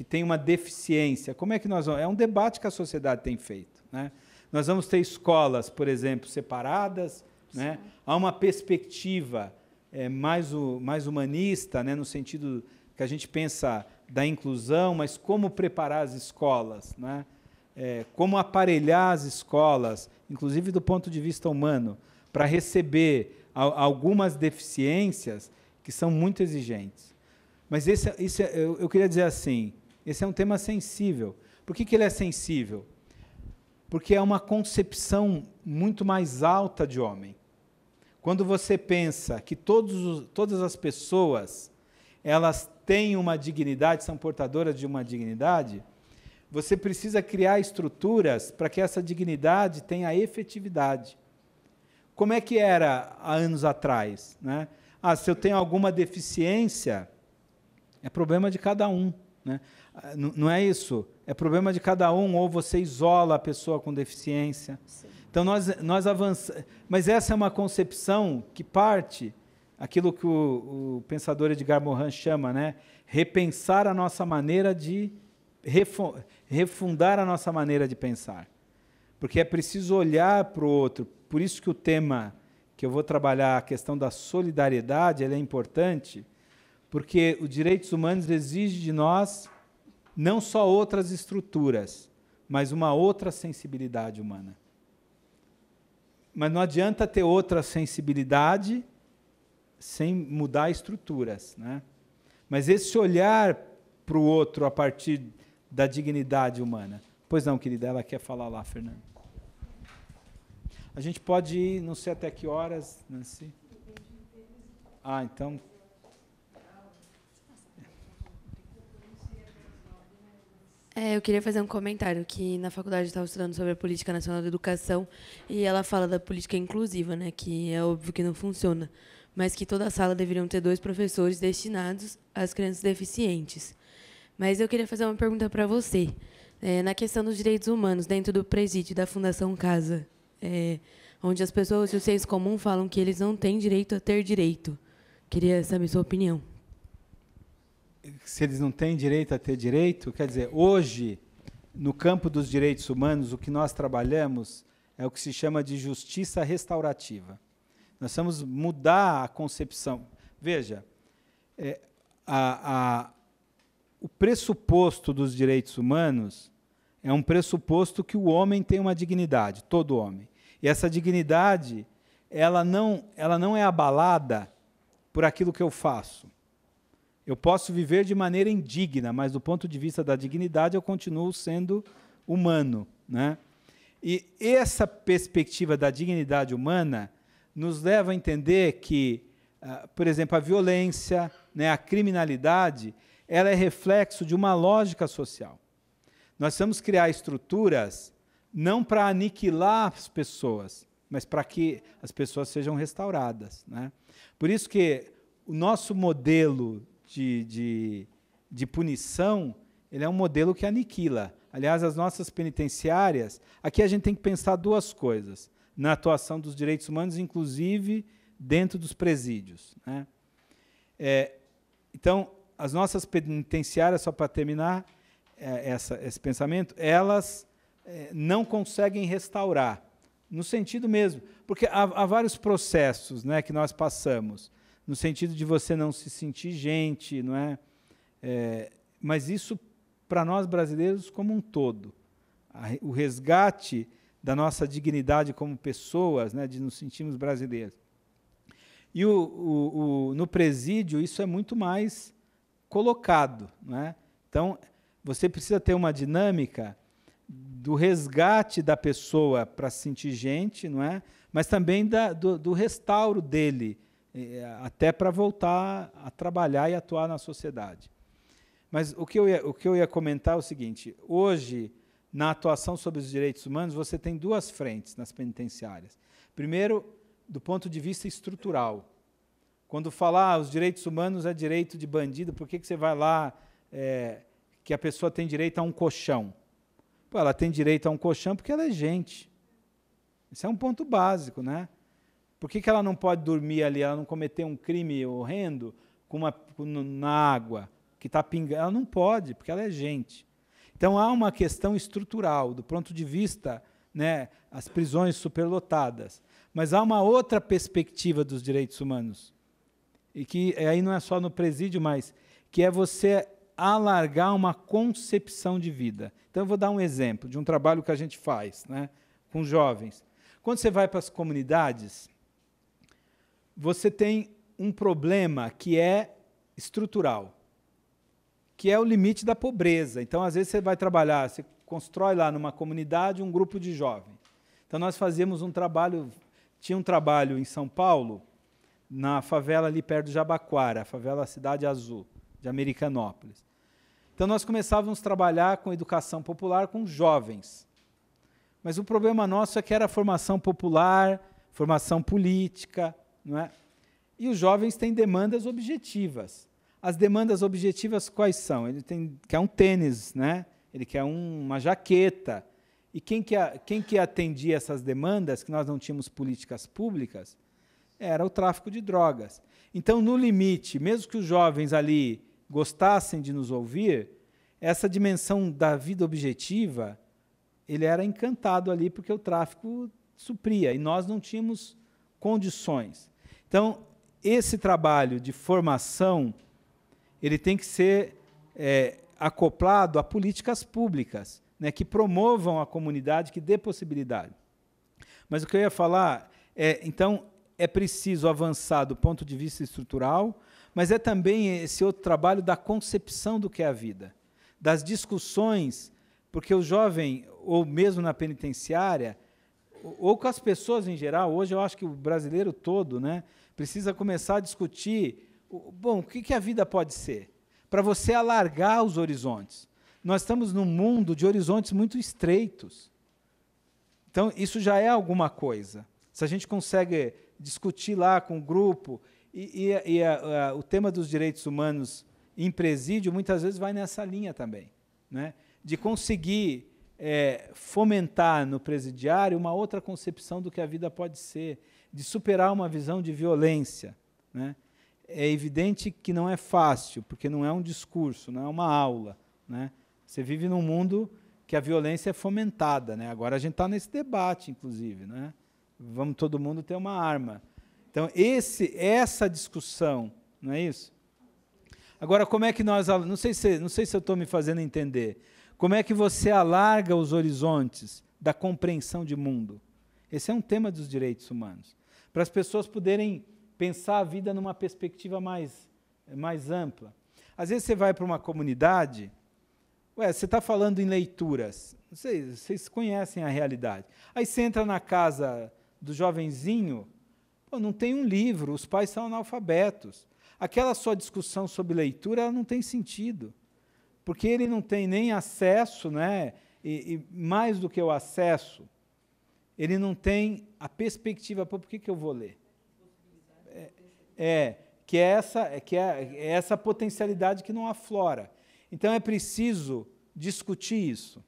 tem uma deficiência. Como é que nós vamos... É um debate que a sociedade tem feito, né? Nós vamos ter escolas, por exemplo, separadas, né? Há uma perspectiva mais humanista, né, no sentido que a gente pensa da inclusão, mas como preparar as escolas, né? Como aparelhar as escolas, inclusive do ponto de vista humano, para receber algumas deficiências que são muito exigentes. Mas eu queria dizer assim, esse é um tema sensível. Por que ele é sensível? Porque é uma concepção muito mais alta de homem. Quando você pensa que todas as pessoas elas têm uma dignidade, são portadoras de uma dignidade, você precisa criar estruturas para que essa dignidade tenha efetividade. Como é que era há anos atrás, né? Se eu tenho alguma deficiência, é problema de cada um, né? Não é isso? É problema de cada um, ou você isola a pessoa com deficiência. Sim. Então, nós avançamos. Mas essa é uma concepção que parte, aquilo que o pensador Edgar Morin chama, né? Repensar a nossa maneira de... refundar a nossa maneira de pensar. Porque é preciso olhar para o outro. Por isso que o tema que eu vou trabalhar, a questão da solidariedade, ele é importante, porque os direitos humanos exigem de nós não só outras estruturas, mas uma outra sensibilidade humana. Mas não adianta ter outra sensibilidade sem mudar estruturas, né? Mas esse olhar para o outro a partir da dignidade humana. Pois não, querida, ela quer falar lá, Fernanda. A gente pode ir, não sei até que horas, Nancy. Então... Eu queria fazer um comentário, que na faculdade eu estava estudando sobre a Política Nacional da Educação, e ela fala da política inclusiva, né, que é óbvio que não funciona, mas que toda a sala deveriam ter 2 professores destinados às crianças deficientes. Mas eu queria fazer uma pergunta para você. Na questão dos direitos humanos, dentro do presídio da Fundação Casa, onde as pessoas do senso comum falam que eles não têm direito a ter direito. Queria saber sua opinião. Se eles não têm direito a ter direito, quer dizer, hoje, no campo dos direitos humanos, o que nós trabalhamos é o que se chama de justiça restaurativa. Nós vamos mudar a concepção. Veja, o pressuposto dos direitos humanos é um pressuposto que o homem tem uma dignidade, todo homem. E essa dignidade, ela não é abalada por aquilo que eu faço. Eu posso viver de maneira indigna, mas do ponto de vista da dignidade eu continuo sendo humano, né? E essa perspectiva da dignidade humana nos leva a entender que, por exemplo, a violência, né, a criminalidade, ela é reflexo de uma lógica social. Nós vamos criar estruturas não para aniquilar as pessoas, mas para que as pessoas sejam restauradas, né? Por isso que o nosso modelo de punição, ele é um modelo que aniquila. Aliás, as nossas penitenciárias, aqui a gente tem que pensar 2 coisas, na atuação dos direitos humanos, inclusive dentro dos presídios, né? Então, as nossas penitenciárias, só para terminar esse pensamento, elas não conseguem restaurar, no sentido mesmo, porque há vários processos, né, que nós passamos, no sentido de você não se sentir gente, não é? Mas isso, para nós brasileiros como um todo, o resgate da nossa dignidade como pessoas, né, de nos sentirmos brasileiros. E no presídio, isso é muito mais colocado, não é? Então, você precisa ter uma dinâmica do resgate da pessoa para se sentir gente, não é? Mas também do restauro dele, até para voltar a trabalhar e atuar na sociedade. Mas o que eu ia comentar é o seguinte: hoje, na atuação sobre os direitos humanos, você tem 2 frentes nas penitenciárias. Primeiro, do ponto de vista estrutural. Quando falar os direitos humanos é direito de bandido, por que você vai lá que a pessoa tem direito a um colchão? Pô, ela tem direito a um colchão porque ela é gente. Esse é um ponto básico, né? Por que ela não pode dormir ali, ela não cometer um crime horrendo na água que está pingando? Ela não pode, porque ela é gente. Então, há uma questão estrutural, do ponto de vista, né, as prisões superlotadas. Mas há uma outra perspectiva dos direitos humanos, e que aí não é só no presídio, mas que é você alargar uma concepção de vida. Então, eu vou dar um exemplo de um trabalho que a gente faz, né, com jovens. Quando você vai para as comunidades, você tem um problema que é estrutural, que é o limite da pobreza. Então, às vezes, você vai trabalhar, você constrói lá numa comunidade um grupo de jovens. Então, nós fazíamos um trabalho, tinha um trabalho em São Paulo, na favela ali perto de Jabaquara, a favela Cidade Azul, de Americanópolis. Então, nós começávamos a trabalhar com educação popular com jovens. Mas o problema nosso é que era formação popular, formação política, não é? E os jovens têm demandas objetivas. As demandas objetivas quais são? Ele quer um tênis, né? Ele quer uma jaqueta. E quem que atendia essas demandas, que nós não tínhamos políticas públicas, era o tráfico de drogas. Então, no limite, mesmo que os jovens ali gostassem de nos ouvir, essa dimensão da vida objetiva, ele era encantado ali porque o tráfico supria, e nós não tínhamos condições. Então, esse trabalho de formação, ele tem que ser acoplado a políticas públicas, né, que promovam a comunidade, que dê possibilidade. Mas o que eu ia falar então, é preciso avançar do ponto de vista estrutural, mas é também esse outro trabalho da concepção do que é a vida, das discussões, porque o jovem, ou mesmo na penitenciária, ou com as pessoas em geral, hoje eu acho que o brasileiro todo, né, precisa começar a discutir, o que a vida pode ser, para você alargar os horizontes. Nós estamos num mundo de horizontes muito estreitos. Então, isso já é alguma coisa. Se a gente consegue discutir lá com o grupo, o tema dos direitos humanos em presídio, muitas vezes vai nessa linha também, né, de conseguir fomentar no presidiário uma outra concepção do que a vida pode ser, de superar uma visão de violência, né. É evidente que não é fácil, porque não é um discurso, não é uma aula, né. Você vive num mundo que a violência é fomentada, né. Agora a gente está nesse debate, inclusive, né. Vamos todo mundo ter uma arma. Então, essa discussão, não é isso? Agora, como é que nós... Não sei se eu estou me fazendo entender. Como é que você alarga os horizontes da compreensão de mundo? Esse é um tema dos direitos humanos. Para as pessoas poderem pensar a vida numa perspectiva mais ampla. Às vezes você vai para uma comunidade, você está falando em leituras, não sei, vocês conhecem a realidade. Aí você entra na casa do jovenzinho, não tem um livro, os pais são analfabetos. Aquela sua discussão sobre leitura ela não tem sentido, porque ele não tem nem acesso, né, e mais do que o acesso, ele não tem a perspectiva, por que eu vou ler? Que é essa potencialidade que não aflora. Então, é preciso discutir isso.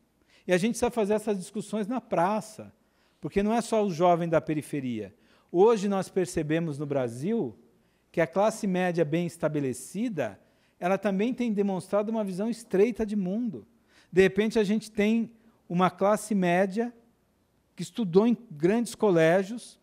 E a gente precisa fazer essas discussões na praça, porque não é só o jovem da periferia. Hoje nós percebemos no Brasil que a classe média bem estabelecida, ela também tem demonstrado uma visão estreita de mundo. De repente, a gente tem uma classe média que estudou em grandes colégios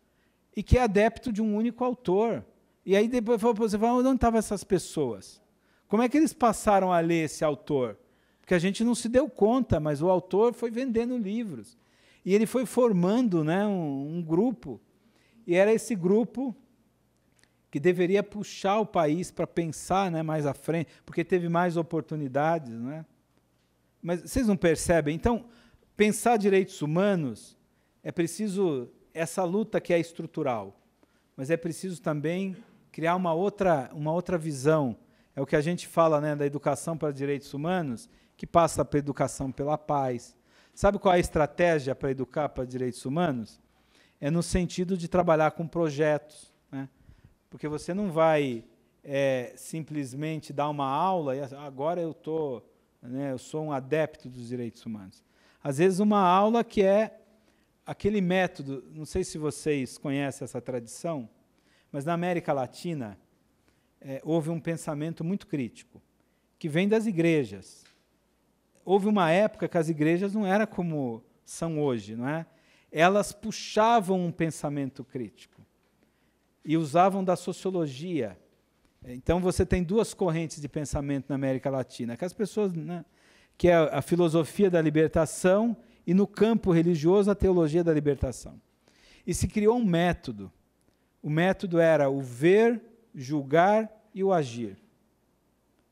e que é adepto de um único autor. E aí depois você fala, onde estavam essas pessoas? Como é que eles passaram a ler esse autor? Porque a gente não se deu conta, mas o autor foi vendendo livros. E ele foi formando, né, um grupo. E era esse grupo que deveria puxar o país para pensar, né, mais à frente, porque teve mais oportunidades. Né? Mas vocês não percebem? Então, pensar direitos humanos, é preciso essa luta que é estrutural, mas é preciso também criar uma outra visão. É o que a gente fala, né, da educação para direitos humanos, que passa pela educação pela paz. Sabe qual é a estratégia para educar para direitos humanos? É no sentido de trabalhar com projetos, né? Porque você não vai simplesmente dar uma aula e agora eu sou um adepto dos direitos humanos. Às vezes uma aula que é aquele método, não sei se vocês conhecem essa tradição, mas na América Latina houve um pensamento muito crítico, que vem das igrejas. Houve uma época que as igrejas não eram como são hoje, não é? Elas puxavam um pensamento crítico e usavam da sociologia. Então, você tem duas correntes de pensamento na América Latina, que as pessoas, né, que é a filosofia da libertação e, no campo religioso, a teologia da libertação. E se criou um método. O método era o ver, julgar e o agir,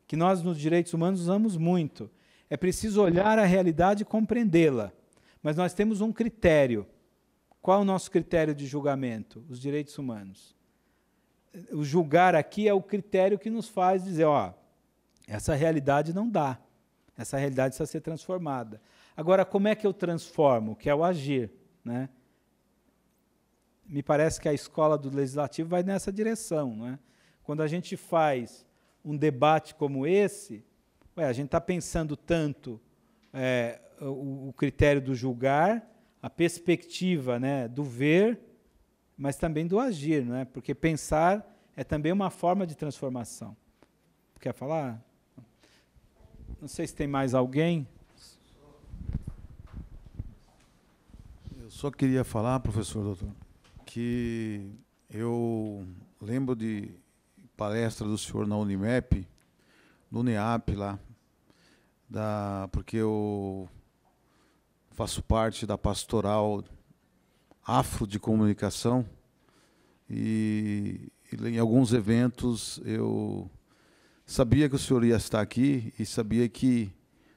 que nós, nos direitos humanos, usamos muito. É preciso olhar a realidade e compreendê-la. Mas nós temos um critério. Qual é o nosso critério de julgamento? Os direitos humanos. O julgar aqui é o critério que nos faz dizer, ó, essa realidade não dá. Essa realidade precisa ser transformada. Agora, como é que eu transformo? Que é o agir, né? Me parece que a escola do Legislativo vai nessa direção, não é? Quando a gente faz um debate como esse, a gente está pensando tanto o critério do julgar, a perspectiva, né, do ver, mas também do agir, não é? Porque pensar é também uma forma de transformação. Quer falar? Não sei se tem mais alguém. Eu só queria falar, professor, doutor, que eu lembro de palestra do senhor na Unimep, no NEAP lá, porque eu faço parte da pastoral afro de comunicação e em alguns eventos eu sabia que o senhor ia estar aqui e sabia que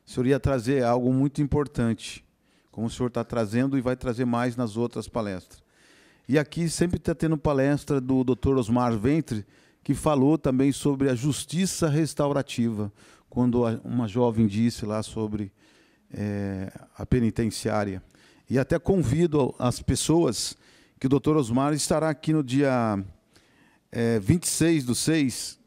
o senhor ia trazer algo muito importante, como o senhor está trazendo e vai trazer mais nas outras palestras. E aqui sempre está tendo palestra do Dr. Osmar Ventre, que falou também sobre a justiça restaurativa, quando uma jovem disse lá sobre a penitenciária. E até convido as pessoas que o Dr. Osmar estará aqui no dia 26/6.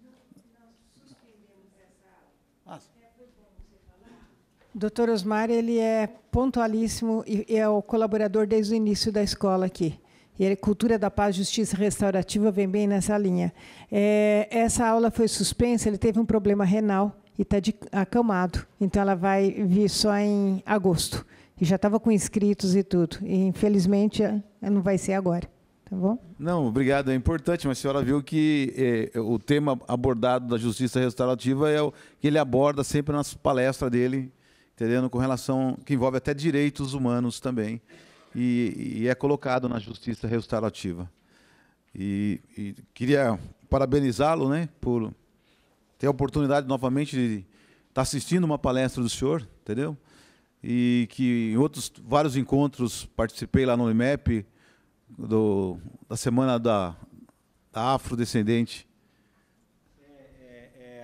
Dr. Osmar, ele é pontualíssimo e é o colaborador desde o início da escola aqui. E a cultura da paz, justiça restaurativa vem bem nessa linha. Essa aula foi suspensa, ele teve um problema renal e está acamado. Então, ela vai vir só em agosto. E já estava com inscritos e tudo. E, infelizmente, não vai ser agora. Tá bom? Não, obrigado. É importante, mas a senhora viu que o tema abordado da justiça restaurativa é o que ele aborda sempre nas palestras dele, entendendo, com relação, que envolve até direitos humanos também. E é colocado na justiça restaurativa. E queria parabenizá-lo, né, por ter a oportunidade novamente de estar assistindo uma palestra do senhor, entendeu? E que em outros vários encontros participei lá no IMEP, da semana da afrodescendente.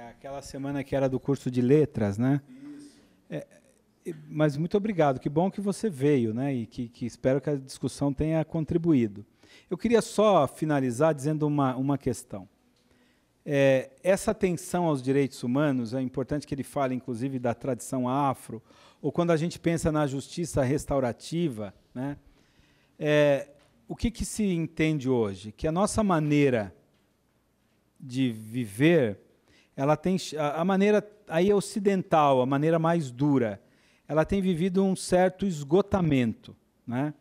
Aquela semana que era do curso de letras, né? Mas muito obrigado, que bom que você veio, né? E que espero que a discussão tenha contribuído. Eu queria só finalizar dizendo uma questão. Essa atenção aos direitos humanos, é importante que ele fale, inclusive, da tradição afro, ou quando a gente pensa na justiça restaurativa, né? O que se entende hoje? Que a nossa maneira de viver, ela tem a maneira aí ocidental, a maneira mais dura, ela tem vivido um certo esgotamento, né?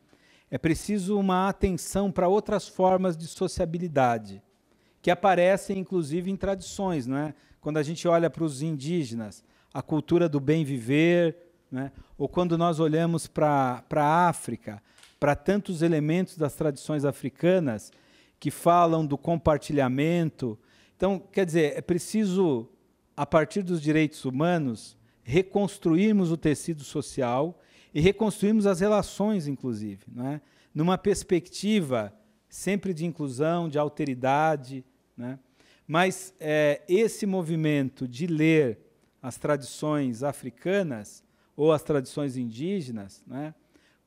É preciso uma atenção para outras formas de sociabilidade, que aparecem, inclusive, em tradições, né? Quando a gente olha para os indígenas, a cultura do bem viver, né? Ou quando nós olhamos para a África, para tantos elementos das tradições africanas que falam do compartilhamento. Então, quer dizer, é preciso, a partir dos direitos humanos, reconstruirmos o tecido social e reconstruirmos as relações, inclusive, não é? Numa perspectiva sempre de inclusão, de alteridade, né? Mas esse movimento de ler as tradições africanas ou as tradições indígenas, né,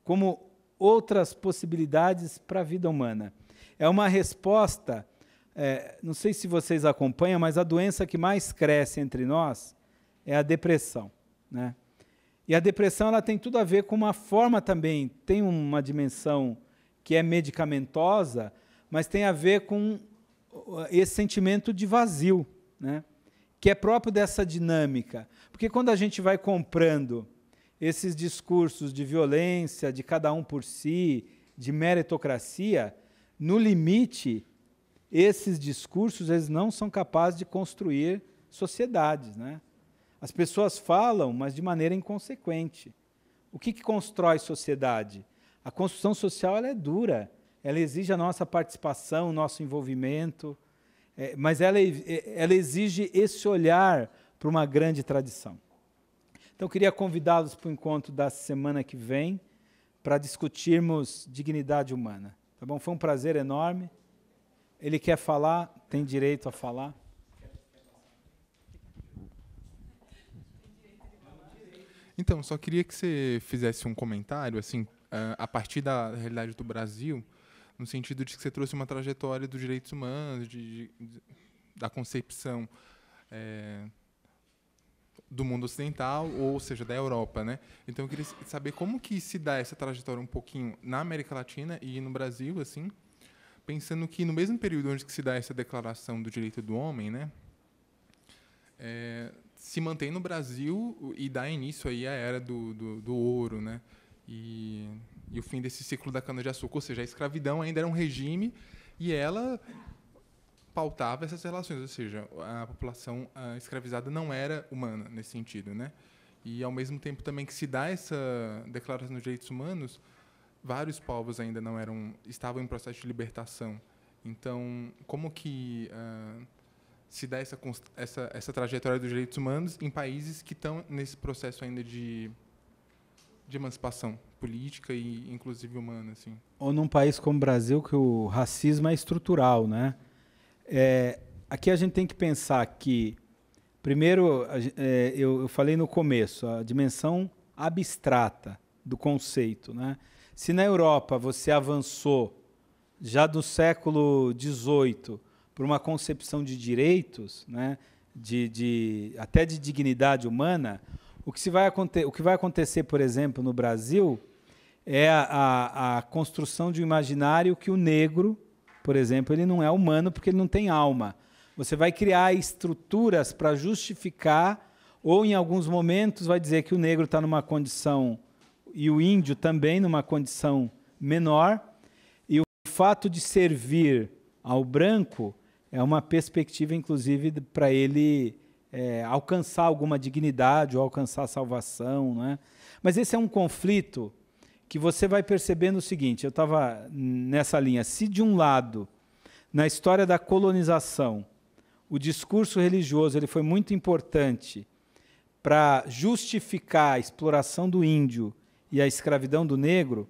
como outras possibilidades para a vida humana. É uma resposta, não sei se vocês acompanham, mas a doença que mais cresce entre nós é a depressão, né? E a depressão ela tem tudo a ver com uma forma também, tem uma dimensão que é medicamentosa, mas tem a ver com esse sentimento de vazio, né? Que é próprio dessa dinâmica. Porque quando a gente vai comprando esses discursos de violência, de cada um por si, de meritocracia, no limite, esses discursos eles não são capazes de construir sociedades, né? As pessoas falam, mas de maneira inconsequente. O que constrói sociedade? A construção social ela é dura, ela exige a nossa participação, o nosso envolvimento, mas ela exige esse olhar para uma grande tradição. Então, eu queria convidá-los para o encontro da semana que vem, para discutirmos dignidade humana. Tá bom? Foi um prazer enorme. Ele quer falar, tem direito a falar. Então, só queria que você fizesse um comentário, assim, a partir da realidade do Brasil, no sentido de que você trouxe uma trajetória dos direitos humanos, da concepção do mundo ocidental, ou seja, da Europa, né? Então, eu queria saber como que se dá essa trajetória um pouquinho na América Latina e no Brasil, assim, pensando que no mesmo período onde que se dá essa declaração do direito do homem, né, se mantém no Brasil e dá início aí à era do ouro, né, e o fim desse ciclo da cana-de-açúcar, ou seja, a escravidão ainda era um regime e ela pautava essas relações, ou seja, a população escravizada não era humana nesse sentido, né, e ao mesmo tempo também que se dá essa declaração dos direitos humanos, vários povos ainda estavam em processo de libertação. Então, como que se dá essa trajetória dos direitos humanos em países que estão nesse processo ainda de emancipação política e, inclusive, humana, assim? Ou num país como o Brasil, que o racismo é estrutural, né? Aqui a gente tem que pensar que, primeiro, eu falei no começo, a dimensão abstrata do conceito, né? Se na Europa você avançou já do século XVIII para uma concepção de direitos, né, até de dignidade humana, o que vai acontecer, por exemplo, no Brasil, é a construção de um imaginário que o negro, por exemplo, ele não é humano porque ele não tem alma. Você vai criar estruturas para justificar, ou em alguns momentos vai dizer que o negro está numa condição, e o índio também numa condição menor, e o fato de servir ao branco é uma perspectiva, inclusive, para ele alcançar alguma dignidade ou alcançar salvação, né? Mas esse é um conflito que você vai percebendo o seguinte, eu estava nessa linha, se de um lado, na história da colonização, o discurso religioso ele foi muito importante para justificar a exploração do índio e a escravidão do negro,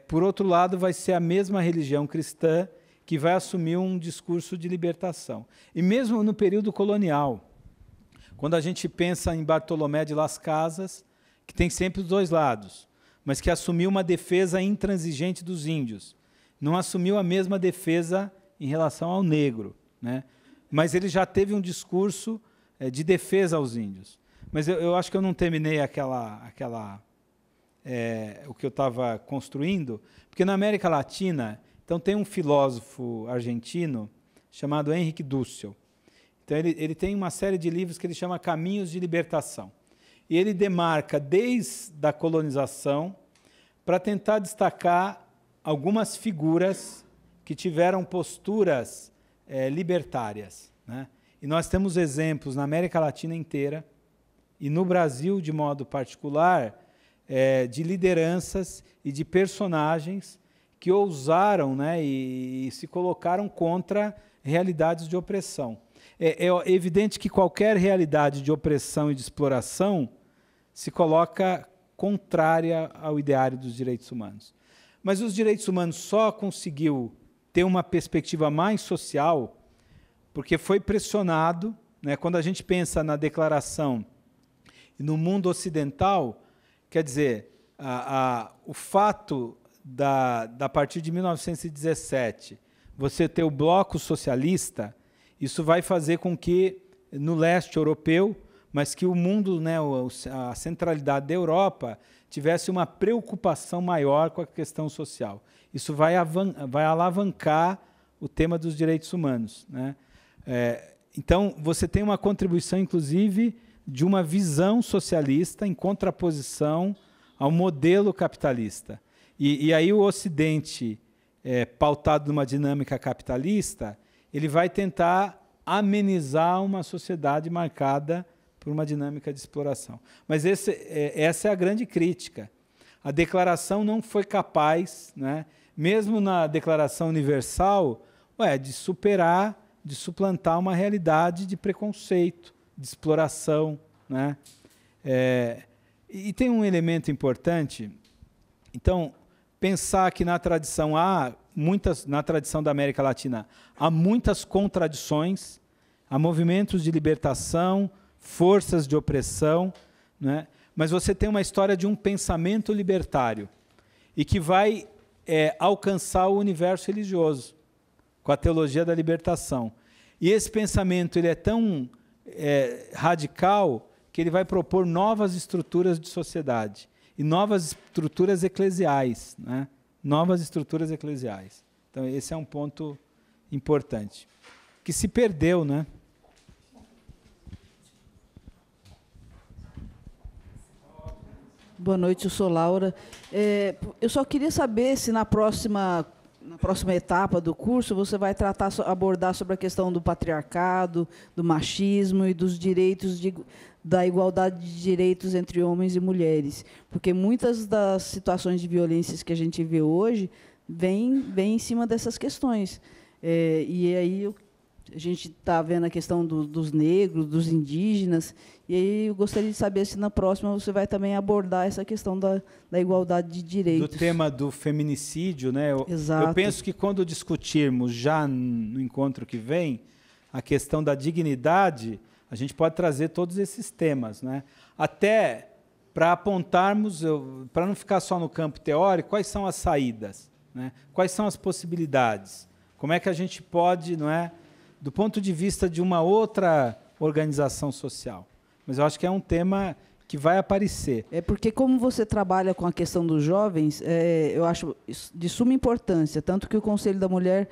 por outro lado, vai ser a mesma religião cristã que vai assumir um discurso de libertação. E mesmo no período colonial, quando a gente pensa em Bartolomé de Las Casas, que tem sempre os dois lados, mas que assumiu uma defesa intransigente dos índios, não assumiu a mesma defesa em relação ao negro, né? Mas ele já teve um discurso de defesa aos índios. Mas eu acho que eu não terminei o que eu estava construindo, porque na América Latina, então tem um filósofo argentino chamado Henrique Dussel. Então ele tem uma série de livros que ele chama Caminhos de Libertação. E ele demarca desde a colonização para tentar destacar algumas figuras que tiveram posturas libertárias, né? E nós temos exemplos na América Latina inteira e no Brasil de modo particular, de lideranças e de personagens que ousaram, né, e se colocaram contra realidades de opressão. É evidente que qualquer realidade de opressão e de exploração se coloca contrária ao ideário dos direitos humanos. Mas os direitos humanos só conseguiu ter uma perspectiva mais social porque foi pressionado, né, quando a gente pensa na declaração e no mundo ocidental, quer dizer, o fato da partir de 1917, você ter o bloco socialista, isso vai fazer com que, no leste europeu, mas que o mundo, né, a centralidade da Europa, tivesse uma preocupação maior com a questão social. Isso vai alavancar o tema dos direitos humanos, né? Então, você tem uma contribuição, inclusive, de uma visão socialista em contraposição ao modelo capitalista. E aí o Ocidente, pautado numa dinâmica capitalista, ele vai tentar amenizar uma sociedade marcada por uma dinâmica de exploração. Mas essa é a grande crítica. A declaração não foi capaz, né, mesmo na Declaração Universal, de superar, de suplantar uma realidade de preconceito, de exploração, né? E tem um elemento importante. Então, pensar que na tradição na tradição da América Latina, há muitas contradições, há movimentos de libertação, forças de opressão, né? Mas você tem uma história de um pensamento libertário e que vai alcançar o universo religioso, com a teologia da libertação. E esse pensamento ele é tão radical que ele vai propor novas estruturas de sociedade e novas estruturas eclesiais, né? Novas estruturas eclesiais. Então, esse é um ponto importante, que se perdeu, né? Boa noite, eu sou Laura. Eu só queria saber se na próxima etapa do curso você vai abordar sobre a questão do patriarcado, do machismo e dos direitos da igualdade de direitos entre homens e mulheres, porque muitas das situações de violências que a gente vê hoje vêm em cima dessas questões. E aí a gente está vendo a questão dos negros, dos indígenas, e aí eu gostaria de saber se na próxima você vai também abordar essa questão da igualdade de direitos. Do tema do feminicídio, né? Exato. Eu penso que quando discutirmos já no encontro que vem a questão da dignidade, a gente pode trazer todos esses temas, né? Até para apontarmos, para não ficar só no campo teórico, quais são as saídas, né? Quais são as possibilidades? Como é que a gente pode, não é, do ponto de vista de uma outra organização social? Mas eu acho que é um tema que vai aparecer. Porque como você trabalha com a questão dos jovens, eu acho de suma importância, tanto que o Conselho da Mulher,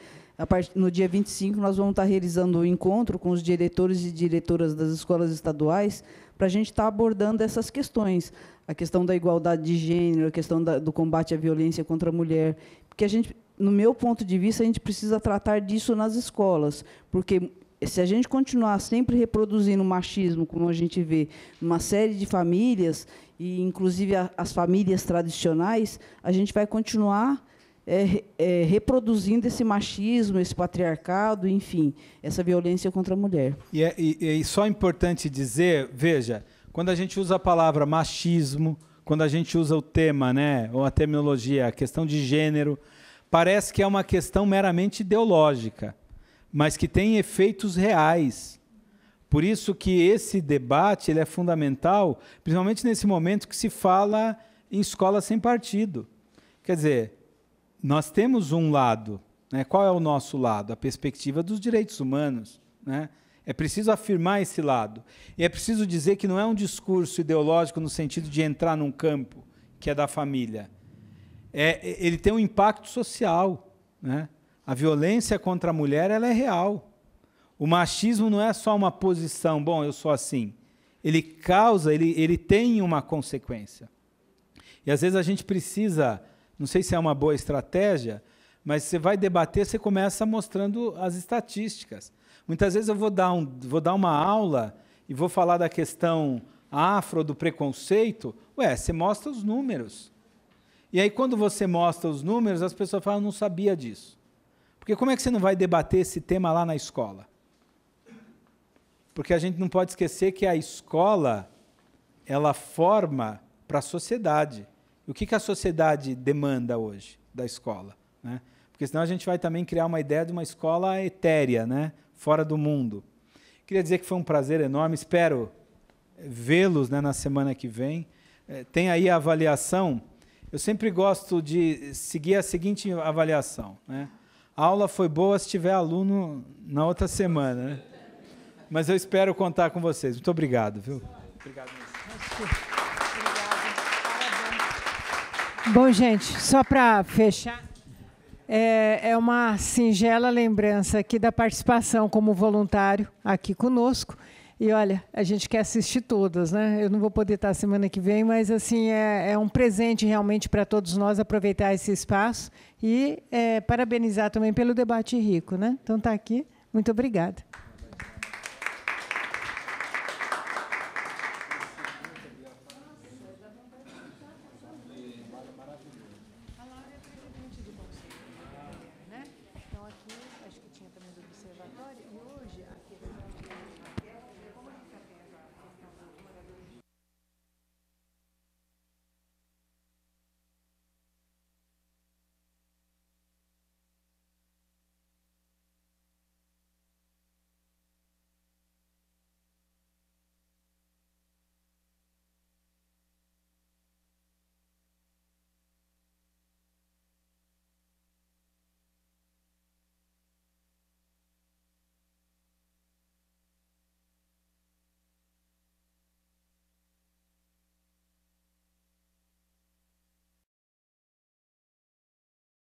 no dia 25, nós vamos estar realizando um encontro com os diretores e diretoras das escolas estaduais para a gente estar abordando essas questões, a questão da igualdade de gênero, a questão do combate à violência contra a mulher, porque a gente, no meu ponto de vista, a gente precisa tratar disso nas escolas, porque se a gente continuar sempre reproduzindo o machismo, como a gente vê numa série de famílias, e inclusive as famílias tradicionais, a gente vai continuar reproduzindo esse machismo, esse patriarcado, enfim, essa violência contra a mulher. E só é importante dizer, veja, quando a gente usa a palavra machismo, quando a gente usa o tema, né, ou a terminologia, a questão de gênero, parece que é uma questão meramente ideológica, mas que tem efeitos reais. Por isso que esse debate ele é fundamental, principalmente nesse momento que se fala em escola sem partido. Quer dizer, nós temos um lado, né? Qual é o nosso lado? A perspectiva dos direitos humanos, né? É preciso afirmar esse lado. E é preciso dizer que não é um discurso ideológico no sentido de entrar num campo que é da família. Ele tem um impacto social, né? A violência contra a mulher ela é real. O machismo não é só uma posição, bom, eu sou assim. Ele causa, ele tem uma consequência. E às vezes a gente precisa, não sei se é uma boa estratégia, mas você vai debater, você começa mostrando as estatísticas. Muitas vezes eu vou dar uma aula e vou falar da questão afro, do preconceito. Você mostra os números. E aí, quando você mostra os números, as pessoas falam, não sabia disso. Porque como é que você não vai debater esse tema lá na escola? Porque a gente não pode esquecer que a escola, ela forma para a sociedade. E o que a sociedade demanda hoje da escola, né? Porque senão a gente vai também criar uma ideia de uma escola etérea, né? Fora do mundo. Queria dizer que foi um prazer enorme, espero vê-los, né, na semana que vem. Tem aí a avaliação. Eu sempre gosto de seguir a seguinte avaliação, né? A aula foi boa se tiver aluno na outra semana, né? mas eu espero contar com vocês. Muito obrigado, viu? Obrigado mesmo. Bom, gente, só para fechar, é uma singela lembrança aqui da participação como voluntário aqui conosco. E, olha, a gente quer assistir todas, né? Eu não vou poder estar semana que vem, mas, assim, é um presente realmente para todos nós aproveitar esse espaço e parabenizar também pelo debate rico, né? Então, está aqui. Muito obrigada. Então, aqui, acho que tinha também do observatório, e hoje, aqui